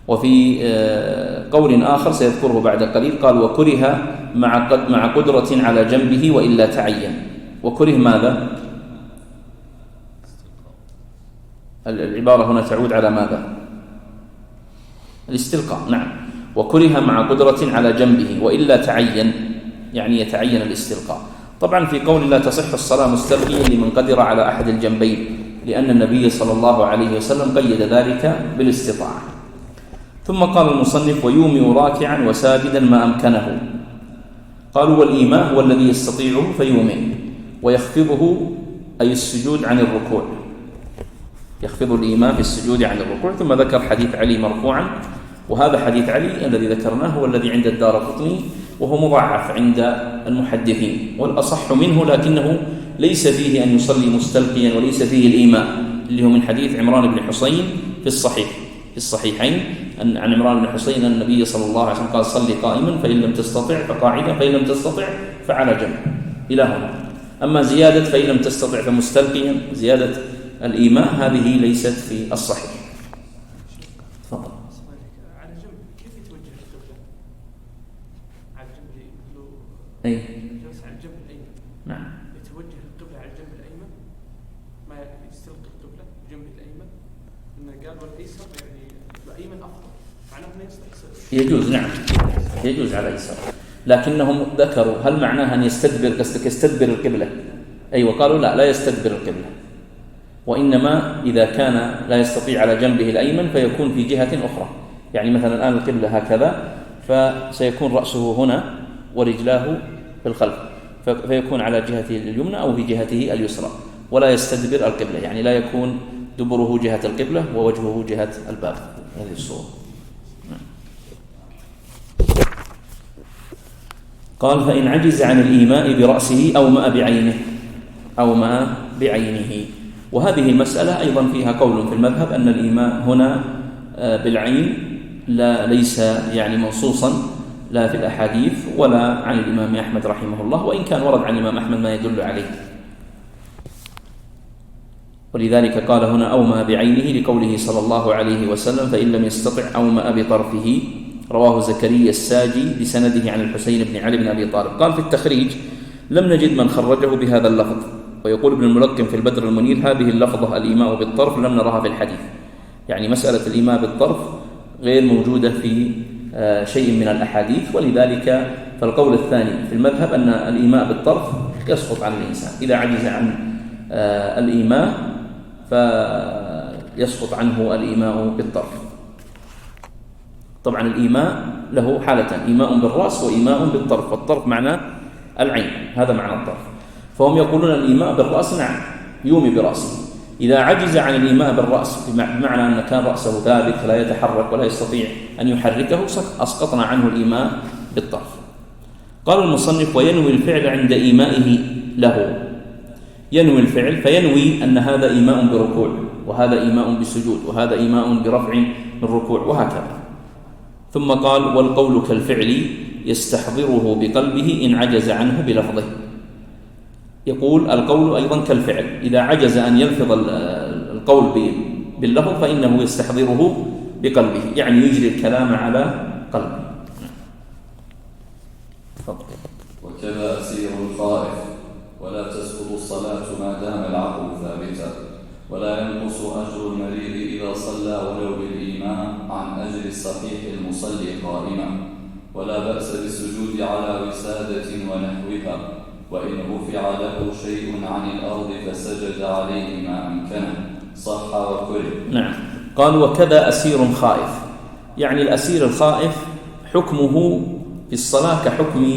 وفي قول آخر سيذكره بعد قليل قال: وكره مع قدرة على جنبه وإلا تعين. وكره ماذا؟ العبارة هنا تعود على ماذا؟ الاستلقاء، نعم. وكره مع قدرة على جنبه وإلا تعين، يعني يتعين الاستلقاء. طبعا في قول لا تصح الصلاة مستلقيا لمن قدر على أحد الجنبين، لأن النبي صلى الله عليه وسلم قيد ذلك بالاستطاعة. ثم قال المصنف: ويومئ راكعا وساجدا ما أمكنه. قالوا: والإيماء هو الذي يستطيعه فيومئ، ويخفضه أي السجود عن الركوع، يخفض الإيماء في السجود عن الركوع. ثم ذكر حديث علي مرفوعا، وهذا حديث علي الذي ذكرناه هو الذي عند الدارقطني، وهو مضاعف عند المحدثين، والأصح منه، لكنه ليس فيه أن يصلي مستلقيا وليس فيه الإيماء، اللي هو من حديث عمران بن حسين في الصحيحين عن عمران بن حسين أن النبي صلى الله عليه وسلم قال: صلي قائما فإن لم تستطع فقاعدا فإن لم تستطع فعلى جنب، إلى هنا. أما زيادة فإن لم تستطع فمستلقيا، زيادة الإيماء، هذه ليست في الصحيح. تفضل. على جنب كيف يتوجه القبلة؟ على الجنب أي جلس على الجنب الأيمن، نعم، يتوجه القبلة على الجنب الأيمن، ما يستلقي القبلة بجنب الأيمن. إنه قال والأيسر يعني الأيمن أفضل، معناه أنه يستحسن. يجوز، نعم، يجوز على اليسار، لكنهم ذكروا هل معناها أن يستدبر، قصدك يستدبر القبلة؟ أيوة، قالوا لا يستدبر القبلة، وإنما إذا كان لا يستطيع على جنبه الأيمن فيكون في جهة أخرى. يعني مثلا الآن القبلة هكذا، فسيكون رأسه هنا ورجلاه في الخلف، فيكون على جهته اليمنى أو في جهته اليسرى، ولا يستدبر القبلة، يعني لا يكون دبره جهة القبلة ووجهه جهة الباب. هذه الصورة. قال: فإن عجز عن الإيماء برأسه أومأ بعينه. وهذه المسألة أيضا فيها قول في المذهب أن الإيماء هنا بالعين ليس يعني منصوصا لا في الأحاديث ولا عن الإمام أحمد رحمه الله، وإن كان ورد عن الإمام أحمد ما يدل عليه، ولذلك قال هنا أومأ بعينه لقوله صلى الله عليه وسلم: فإن لم يستطع أومأ بطرفه. رواه زكريا الساجي بسنده عن الحسين بن علي بن أبي طالب. قال في التخريج: لم نجد من خرجه بهذا اللفظ. ويقول ابن الملقن في البدر المنير: هذه اللفظة الإيماء بالطرف لم نرها في الحديث. يعني مسألة الإيماء بالطرف غير موجودة في شيء من الأحاديث، ولذلك فالقول الثاني في المذهب أن الإيماء بالطرف يسقط عن الإنسان. إذا عجز عن الإيماء فيسقط عنه الإيماء بالطرف. طبعا الإيماء له حالتان: إيماء بالرأس وإيماء بالطرف، والطرف معنى العين، هذا معنى الطرف. فهم يقولون الإيماء بالرأس نعم يومي برأسه. إذا عجز عن الإيماء بالرأس بمعنى أن كان رأسه ثابت لا يتحرك ولا يستطيع أن يحركه، أسقطنا عنه الإيماء بالطرف. قال المصنف: وينوي الفعل عند إيمائه له. ينوي الفعل فينوي أن هذا إيماء بركوع، وهذا إيماء بسجود، وهذا إيماء برفع من ركوع، وهكذا. ثم قال: والقول كالفعل يستحضره بقلبه إن عجز عنه بلفظه. يقول القول أيضا كالفعل، إذا عجز أن يلفظ القول باللفظ فإنه يستحضره بقلبه، يعني يجري الكلام على قلبه. وكذا أسير الخائف ولا تسقط الصلاة ما دام العقل ثابتا، ولا ينقص أجر المريض إذا صلى ولو بالإيماء عن أجر الصحيح المصلي قائما، ولا بأس بالسجود على وسادة ونحوها، وإن رفع له شيء عن الأرض فسجد عليه ما أمكنه صح وكره. نعم. قال: وكذا أسير خائف، يعني الأسير الخائف حكمه في الصلاة كحكم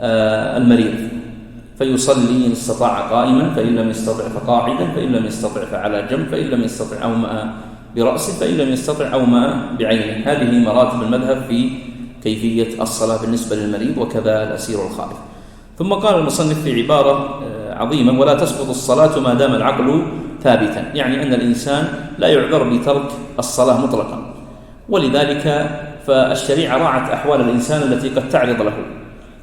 المريض، فيصلي إن استطاع قائما، فإن لم يستطع فقاعدا، فإن لم يستطع فعلى جنب، فإن لم يستطع أومأ برأسه، فإن لم يستطع أومأ بعينه. هذه مراتب المذهب في كيفية الصلاة بالنسبة للمريض، وكذا الأسير الخائف. ثم قال المصنف في عبارة عظيمة: ولا تسقط الصلاة ما دام العقل ثابتا، يعني أن الإنسان لا يعذر بترك الصلاة مطلقا، ولذلك فالشريعة راعت أحوال الإنسان التي قد تعرض له.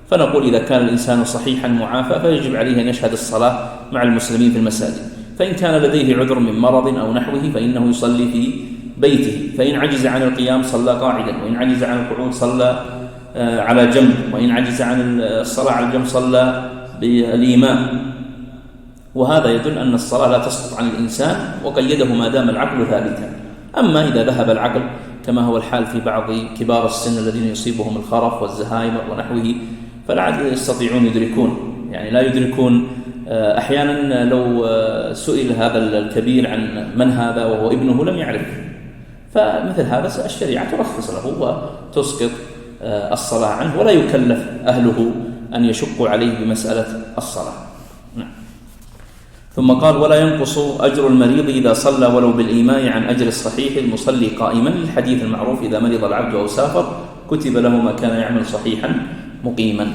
فنقول إذا كان الإنسان صحيحا معافى فيجب عليه أن يشهد الصلاة مع المسلمين في المساجد، فإن كان لديه عذر من مرض أو نحوه فإنه يصلي في بيته، فإن عجز عن القيام صلى قاعدا، وإن عجز عن القعود صلى على جنب، وإن عجز عن الصلاة على الجنب صلى بالإيماء. وهذا يدل أن الصلاة لا تسقط عن الإنسان، وقيده ما دام العقل ثابتا. أما إذا ذهب العقل كما هو الحال في بعض كبار السن الذين يصيبهم الخرف والزهايمر ونحوه، فلا يستطيعون يدركون، يعني لا يدركون. أحيانا لو سئل هذا الكبير عن من هذا وهو ابنه لم يعرف، فمثل هذا الشريعة ترخص له وتسقط الصلاة عنه، ولا يكلف أهله أن يشقوا عليه بمسألة الصلاة. نعم. ثم قال: ولا ينقص أجر المريض إذا صلى ولو بالإيماء عن أجر الصحيح المصلي قائما، للحديث المعروف: إذا مرض العبد أو سافر كتب له ما كان يعمل صحيحا مقيما.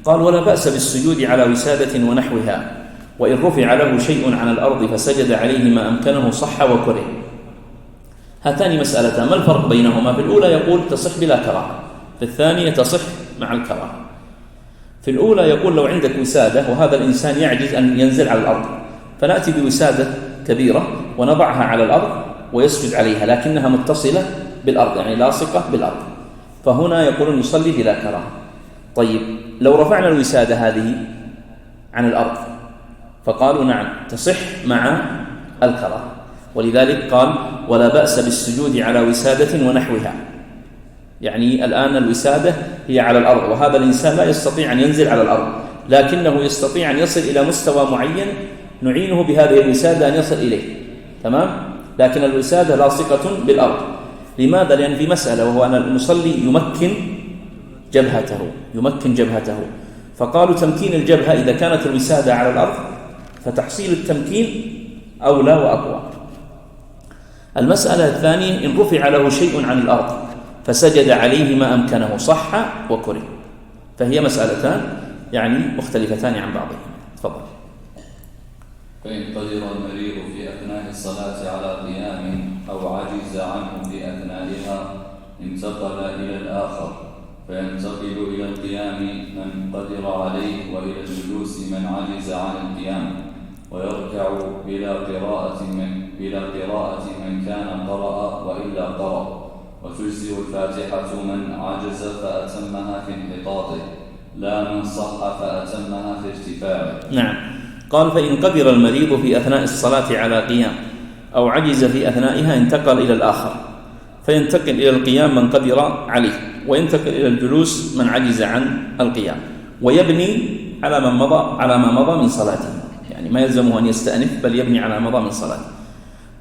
قال: ولا بأس بالسجود على وسادة ونحوها، وإن رفع له شيء عن الأرض فسجد عليه ما أمكنه صح وكره. هاتان مسألتان، ما الفرق بينهما؟ في الأولى يقول تصح بلا كراهة، في الثانية تصح مع الكراهة. في الأولى يقول لو عندك وسادة وهذا الإنسان يعجز أن ينزل على الأرض، فنأتي بوسادة كبيرة ونضعها على الأرض ويسجد عليها لكنها متصلة بالأرض، يعني لاصقة بالأرض، فهنا يقولون يصلي بلا كراهة. طيب لو رفعنا الوسادة هذه عن الأرض فقالوا نعم تصح مع الكراهة، ولذلك قال: ولا بأس بالسجود على وسادة ونحوها. يعني الآن الوسادة هي على الأرض، وهذا الإنسان لا يستطيع أن ينزل على الأرض، لكنه يستطيع أن يصل إلى مستوى معين نعينه بهذه الوسادة أن يصل إليه، تمام؟ لكن الوسادة لاصقة بالأرض. لماذا؟ لأن في مسألة، وهو أن المصلي يمكن جبهته، فقالوا تمكين الجبهة إذا كانت الوسادة على الأرض فتحصيل التمكين أولى وأقوى. المسألة الثانية إن رفع له شيء عن الأرض فسجد عليه ما أمكنه صح وكره، فهي مسألتان يعني مختلفتان عن بعضهما. تفضل. فإن قدر المريض في أثناء الصلاة على قيام أو عجز عنه في أثنائها انتقل إلى الآخر، فينتقل إلى القيام من قدر عليه وإلى الجلوس من عجز عن القيام، ويركع بلا قراءة من كان قرأ وإلا قرأ، وتجزئ الفاتحة من عجز فأتمها في انحطاطه لا من صح فأتمها في ارتفاعه. نعم. قال فإن قدر المريض في أثناء الصلاة على قيام أو عجز في أثنائها انتقل إلى الآخر، فينتقل إلى القيام من قدر عليه، وينتقل إلى الجلوس من عجز عن القيام، ويبني على ما مضى من صلاته، يعني ما يلزمه أن يستأنف بل يبني على ما مضى من صلاته.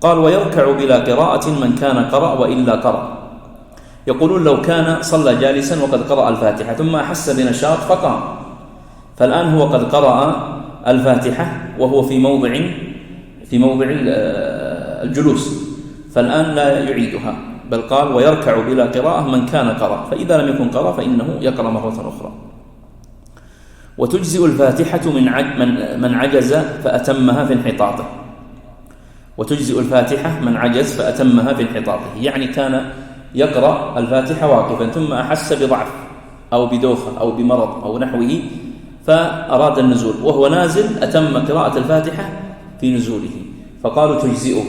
قال ويركع بلا قراءة من كان قرأ وإلا قرأ. يقولون لو كان صلى جالسا وقد قرأ الفاتحة ثم أحس بنشاط فقام، فالآن هو قد قرأ الفاتحة وهو في موضع الجلوس، فالآن لا يعيدها، بل قال ويركع بلا قراءة من كان قرأ، فإذا لم يكن قرأ فإنه يقرأ مرة أخرى. وتجزئ الفاتحة من عجز فأتمها في انحطاطه. يعني كان يقرأ الفاتحة واقفا ثم أحس بضعف أو بدوخة أو بمرض أو نحوه فأراد النزول، وهو نازل أتم قراءة الفاتحة في نزوله، فقالوا تجزئه.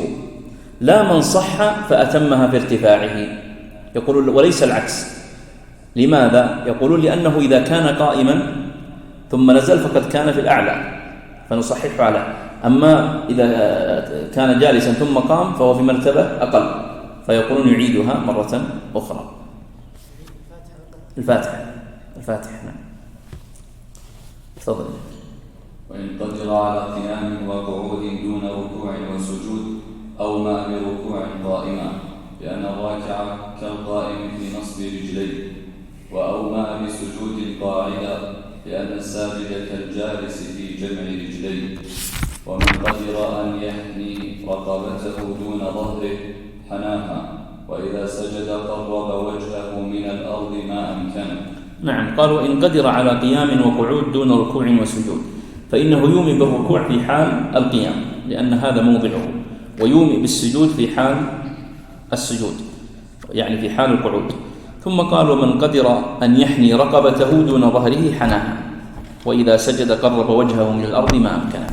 لا من صح فأتمها في ارتفاعه. يقولون وليس العكس. لماذا؟ يقولون لأنه إذا كان قائما ثم نزل فقد كان في الأعلى فنصحح على، أما إذا كان جالسا ثم قام فهو في مرتبة أقل، فيقولون يعيدها مرة أخرى. الفاتحة نعم. تفضل. وإن قدر على قيام وقعود دون ركوع وسجود أو ما بركوع قائما، لأن الراكع كالقائم في نصب رجليه، وأومأ بسجود قاعدا، لأن الساجد كالجالس في جمع رجليه. ومن قدر أن يحني رقبته دون ظهره حناها، وإذا سجد قرب وجهه من الأرض ما أمكنه. نعم. قال وإن قدر على قيام وقعود دون ركوع وسجود، فإنه يومي بالركوع في حال القيام لأن هذا موضعه، ويومي بالسجود في حال السجود يعني في حال القعود. ثم قال ومن قدر أن يحني رقبته دون ظهره حناها، وإذا سجد قرب وجهه من الأرض ما أمكنه.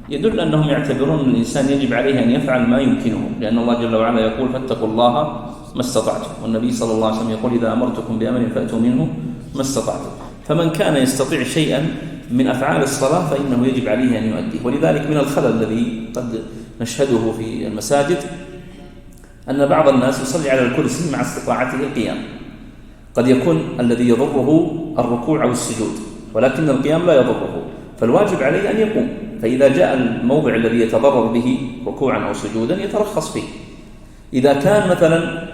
يدل أنهم يعتبرون أن الإنسان يجب عليه أن يفعل ما يمكنه، لأن الله جل وعلا يقول فاتقوا الله ما استطعتم، والنبي صلى الله عليه وسلم يقول إذا أمرتكم بأمر فأتوا منه ما استطعتم. فمن كان يستطيع شيئا من أفعال الصلاة فإنه يجب عليه أن يؤديه. ولذلك من الخلل الذي قد نشهده في المساجد أن بعض الناس يصلي على الكرسي مع استطاعته القيام، قد يكون الذي يضره الركوع أو السجود ولكن القيام لا يضره، فالواجب عليه أن يقوم. فإذا جاء الموضع الذي يتضرر به ركوعا أو سجودا يترخص فيه. إذا كان مثلا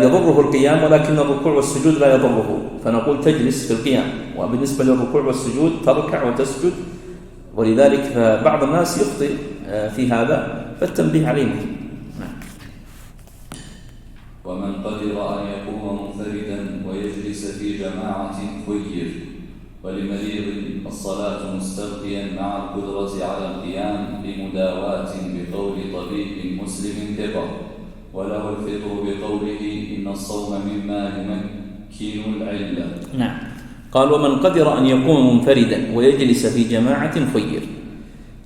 يضره القيام ولكن الركوع والسجود لا يضره فنقول تجلس في القيام، وبالنسبة للركوع والسجود تركع وتسجد. ولذلك فبعض الناس يخطئ في هذا، فالتنبيه عليه مهم. ومن قدر أن يقوم منفردا ويجلس في جماعة خير، ولمريض الصلاة مستبقيا مع القدرة على القيام بمداواة بقول طبيب مسلم ثقة، وله الفطر بقوله إن الصوم مما يمكن العلة. نعم. قال ومن قدر أن يقوم منفردا ويجلس في جماعة خير.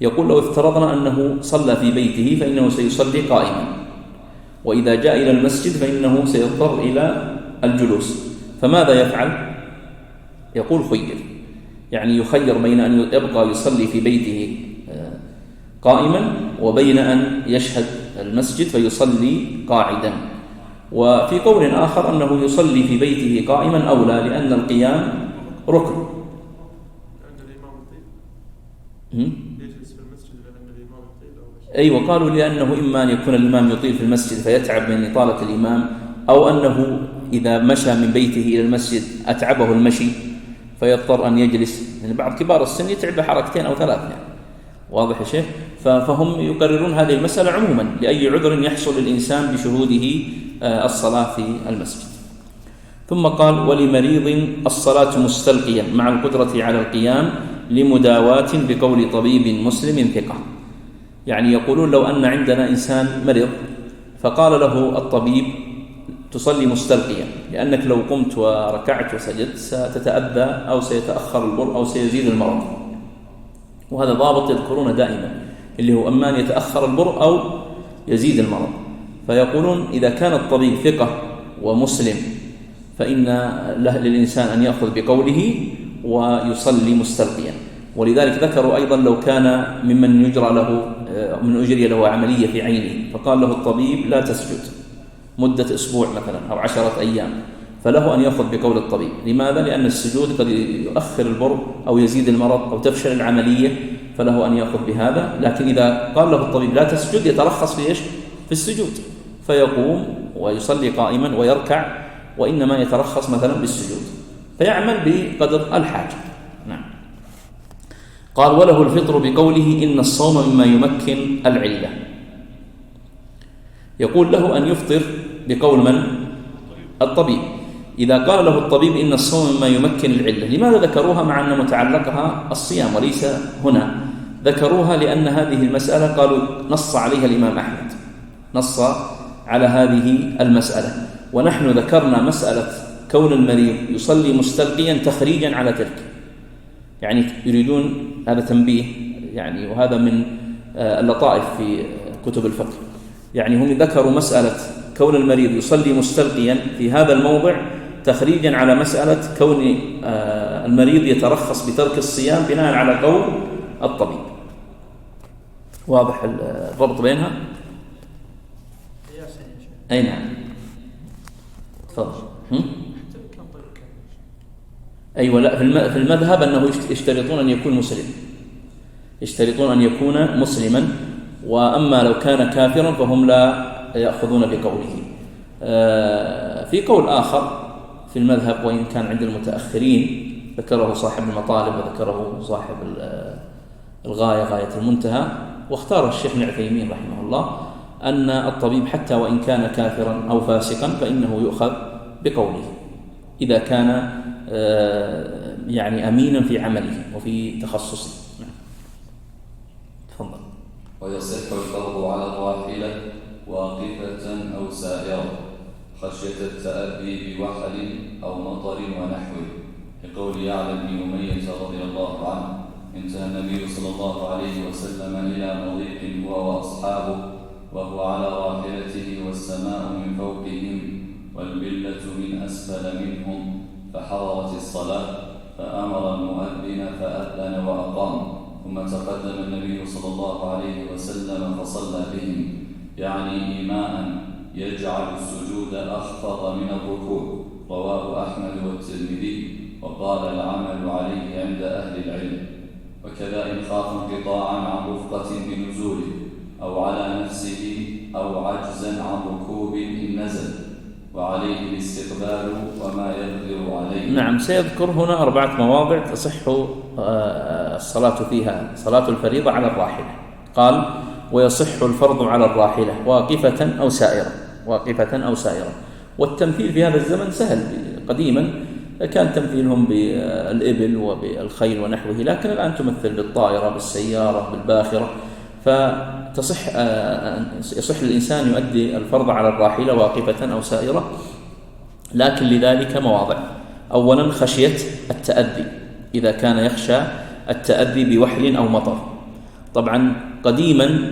يقول لو افترضنا أنه صلى في بيته فإنه سيصلي قائما، وإذا جاء إلى المسجد فإنه سيضطر إلى الجلوس، فماذا يفعل؟ يقول خير، يعني يخير بين أن يبقى يصلي في بيته قائما وبين أن يشهد المسجد فيصلي قاعدا. وفي قول آخر أنه يصلي في بيته قائما أولى، لأن القيام ركن. عند الإمام الطيب يجلس في المسجد لأن الإمام الطيب أيوة، قالوا لأنه إما أن يكون الإمام يطيل في المسجد فيتعب من إطالة الإمام، أو أنه إذا مشى من بيته إلى المسجد أتعبه المشي فيضطر أن يجلس، يعني بعض كبار السن يتعب حركتين أو ثلاث يعني. واضح يا شيخ؟ فهم يقررون هذه المسألة عموما لأي عذر يحصل للإنسان بشهوده الصلاة في المسجد. ثم قال: ولمريض الصلاة مستلقيا مع القدرة على القيام لمداواة بقول طبيب مسلم ثقة. يعني يقولون لو أن عندنا إنسان مريض فقال له الطبيب تصلي مستلقيا، لأنك لو قمت وركعت وسجدت ستتأذى أو سيتأخر البر أو سيزيد المرض. وهذا ضابط يذكرون دائما، اللي هو أما أن يتأخر البر أو يزيد المرض. فيقولون إذا كان الطبيب ثقة ومسلم فإن للإنسان أن يأخذ بقوله ويصلي مستلقيا. ولذلك ذكروا أيضا لو كان ممن أجري له عملية في عينه فقال له الطبيب لا تسجد مدة أسبوع مثلا أو 10 أيام، فله أن يأخذ بقول الطبيب. لماذا؟ لأن السجود قد يؤخر البر أو يزيد المرض أو تفشل العملية، فله أن يأخذ بهذا. لكن إذا قال له الطبيب لا تسجد يترخص في إيش؟ في السجود، فيقوم ويصلي قائما ويركع، وإنما يترخص مثلا بالسجود، فيعمل بقدر الحاجة. نعم. قال: وله الفطر بقوله إن الصوم مما يمكن العلة. يقول له أن يفطر بقول من؟ الطبيب. إذا قال له الطبيب إن الصوم مما يمكن العلة، لماذا ذكروها مع أن متعلقها الصيام وليس هنا؟ ذكروها لأن هذه المسألة قالوا نص عليها الإمام أحمد، نص على هذه المسألة، ونحن ذكرنا مسألة كون المريض يصلي مستلقيا تخريجا على تلك. يعني يريدون هذا تنبيه يعني، وهذا من اللطائف في كتب الفقه. يعني هم ذكروا مسألة كون المريض يصلي مستلقيا في هذا الموضع تخريجا على مسألة كون المريض يترخص بترك الصيام بناء على قول الطبيب. واضح الربط بينها؟ أي نعم. تفضل. أيوة، لا، في المذهب أنه يشترطون أن يكون مسلم، يشترطون أن يكون مسلما، وأما لو كان كافرا فهم لا يأخذون بقوله. في قول آخر في المذهب وإن كان عند المتأخرين ذكره صاحب المطالب وذكره صاحب الغاية غاية المنتهى، واختار الشيخ ابن عثيمين رحمه الله أن الطبيب حتى وإن كان كافرا أو فاسقا فإنه يؤخذ بقوله إذا كان يعني أمينا في عمله وفي تخصصه. تفضل. ويصح الفرض على الراحلة واقفة أو سائرة خشية التأذي بوحل أو مطر ونحوه، لقول يعلى بن أمية رضي الله عنه: انتهى النبي صلى الله عليه وسلم إلى مضيق هو وأصحابه وهو على راحلته والسماء من فوقهم والبلة من أسفل منهم، فحضرت الصلاة فأمر المؤذن فأذن وأقام، ثم تقدم النبي صلى الله عليه وسلم فصلى بهم، يعني إيماء يجعل السجود أخفض من الركوع. رواه أحمد والترمذي، وقال العمل عليه عند أهل العلم. وكذا إن خاف انقطاعا عن رفقة بنزوله أو على نفسه أو عجزا عن ركوب إن نزل، وعليه الاستقبال وما يقدر عليه. نعم، سيذكر هنا 4 مواضع تصح الصلاة فيها، صلاة الفريضة على الراحلة. قال: ويصح الفرض على الراحلة واقفة أو سائرة، واقفة أو سائرة. والتمثيل في هذا الزمن سهل، قديما كان تمثيلهم بالإبل وبالخيل ونحوه، لكن الآن تمثل بالطائرة، بالسيارة، بالباخرة. يصح للإنسان يؤدي الفرض على الراحلة واقفة أو سائرة، لكن لذلك مواضع. أولا خشية التأذي، إذا كان يخشى التأذي بوحل أو مطر. طبعا قديما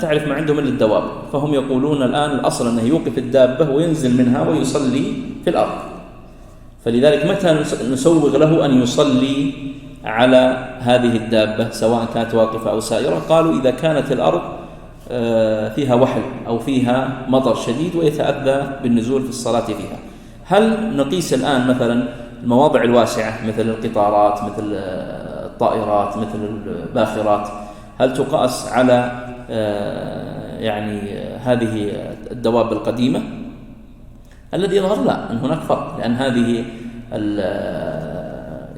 تعرف ما عندهم إلا الدواب، فهم يقولون الآن الأصل أنه يوقف الدابة وينزل منها ويصلي في الأرض. فلذلك متى نسوغ له أن يصلي على هذه الدابة سواء كانت واقفة أو سائرة؟ قالوا إذا كانت الأرض فيها وحل أو فيها مطر شديد ويتأذى بالنزول في الصلاة فيها. هل نقيس الآن مثلا المواضع الواسعة مثل القطارات، مثل الطائرات، مثل الباخرات، هل تقاس على يعني هذه الدواب القديمة؟ الذي يظهر لا، أن هناك فرق، لأن هذه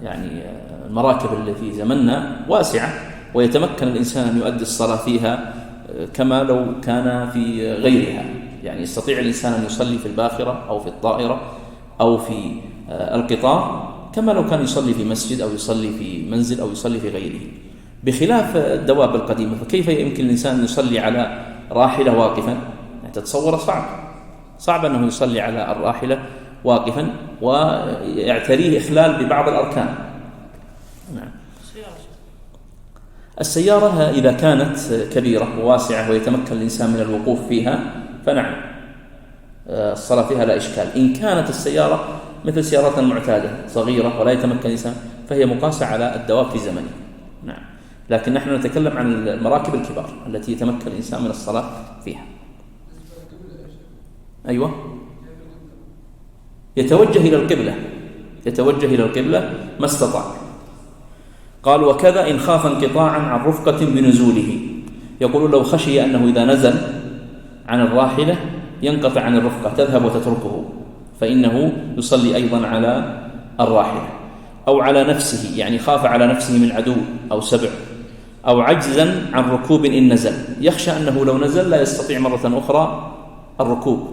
يعني المراكب اللي في زمننا واسعة، ويتمكن الإنسان أن يؤدي الصلاة فيها كما لو كان في غيرها. يعني يستطيع الإنسان أن يصلي في الباخرة أو في الطائرة أو في القطار كما لو كان يصلي في مسجد أو يصلي في منزل أو يصلي في غيره، بخلاف الدواب القديمة. فكيف يمكن الإنسان أن يصلي على راحلة واقفا؟ يعني تتصور صعب أنه يصلي على الراحلة واقفا ويعتريه إخلال ببعض الأركان. نعم. السيارة إذا كانت كبيرة وواسعة ويتمكن الإنسان من الوقوف فيها فنعم الصلاة فيها لا إشكال. إن كانت السيارة مثل سيارات المعتادة صغيرة ولا يتمكن الإنسان فهي مقاسة على الدواب في زمنه. نعم. لكن نحن نتكلم عن المراكب الكبار التي يتمكن الإنسان من الصلاة فيها. أيوة، يتوجه إلى القبلة ما استطاع. قال وكذا إن خاف انقطاعا عن رفقة بنزوله، يقول لو خشي أنه إذا نزل عن الراحلة ينقطع عن الرفقة تذهب وتتركه، فإنه يصلي أيضا على الراحلة. أو على نفسه، يعني خاف على نفسه من عدو أو سبع، أو عجزا عن ركوب إن نزل، يخشى أنه لو نزل لا يستطيع مرة أخرى الركوب،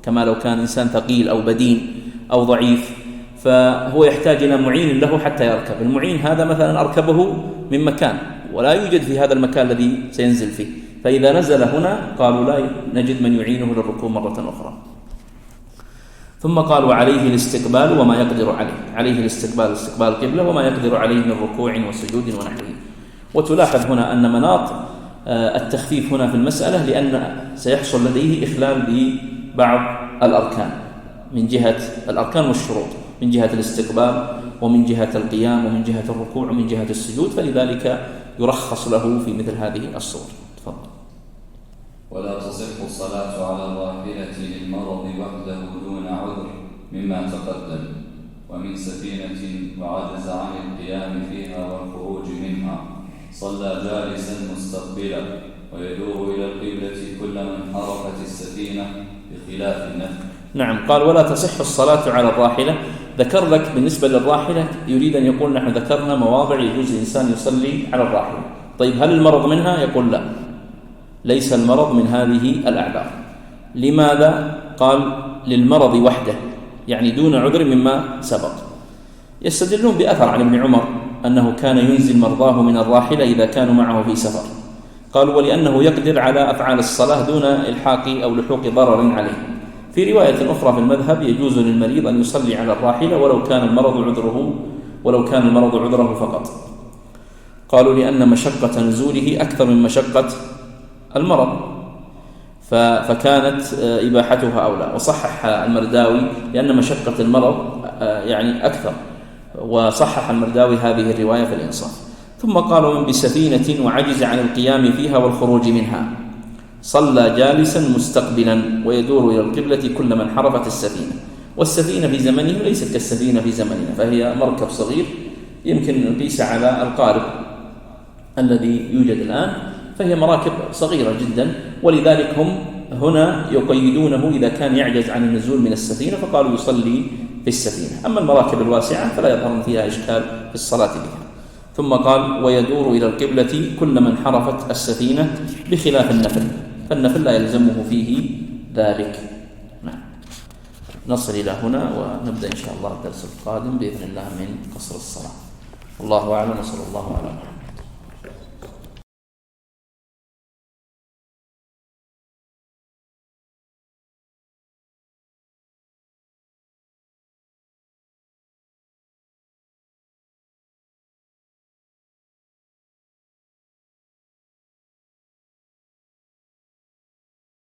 كما لو كان إنسان ثقيل أو بدين أو ضعيف، فهو يحتاج إلى معين له حتى يركب. المعين هذا مثلا أركبه من مكان ولا يوجد في هذا المكان الذي سينزل فيه، فإذا نزل هنا قالوا لا نجد من يعينه للركوب مرة أخرى. ثم قال وعليه الاستقبال وما يقدر عليه استقبال القبلة وما يقدر عليه من ركوع وسجود ونحوه. وتلاحظ هنا أن مناط التخفيف هنا في المسألة لأن سيحصل لديه إخلال ببعض الأركان، من جهة الأركان والشروط، من جهة الاستقبال ومن جهة القيام ومن جهة الركوع ومن جهة السجود، فلذلك يرخص له في مثل هذه الصور. تفضل. ولا تصح الصلاة على الراحلة للمرض وحده دون عذر مما تقدم، ومن سفينة وعجز عن القيام فيها والخروج منها صلى جالسا مستقبلا ويدور إلى القبلة كل من حركت السفينة بخلاف النفل. نعم. قال ولا تصح الصلاة على الراحلة. ذكر لك بالنسبة للراحلة، يريد أن يقول نحن ذكرنا مواضع يجوز الإنسان يصلي على الراحلة. طيب هل المرض منها؟ يقول لا، ليس المرض من هذه الأعذار. لماذا؟ قال للمرض وحده، يعني دون عذر مما سبق. يستدلون بأثر عن ابن عمر أنه كان ينزل مرضاه من الراحلة إذا كانوا معه في سفر. قالوا ولأنه يقدر على أفعال الصلاة دون إلحاق أو لحوق ضرر عليه. في رواية أخرى في المذهب يجوز للمريض أن يصلي على الراحلة ولو كان المرض عذره فقط. قالوا لأن مشقة نزوله أكثر من مشقة المرض، فكانت إباحتها أولى. وصحح المرداوي لأن مشقة المرض يعني أكثر، وصحح المرداوي هذه الرواية في الإنصاف. ثم قالوا من بسفينة وعجز عن القيام فيها والخروج منها صلى جالسا مستقبلا ويدور إلى القبلة كل من حرفت السفينة. والسفينة في زمنه ليست كالسفينة في زمننا، فهي مركب صغير يمكن نقيس على القارب الذي يوجد الآن، فهي مراكب صغيرة جدا، ولذلك هم هنا يقيدونه إذا كان يعجز عن النزول من السفينة فقالوا يصلي في السفينة. أما المراكب الواسعة فلا يظهر فيها إشكال في الصلاة بها. ثم قال ويدور إلى القبلة كل من حرفت السفينة بخلاف النفل، فالنفل لا يلزمه فيه ذلك. نعم. نصل إلى هنا ونبدأ إن شاء الله الدرس القادم بإذن الله من قصر الصلاة. الله أعلم، وصلى الله على محمد.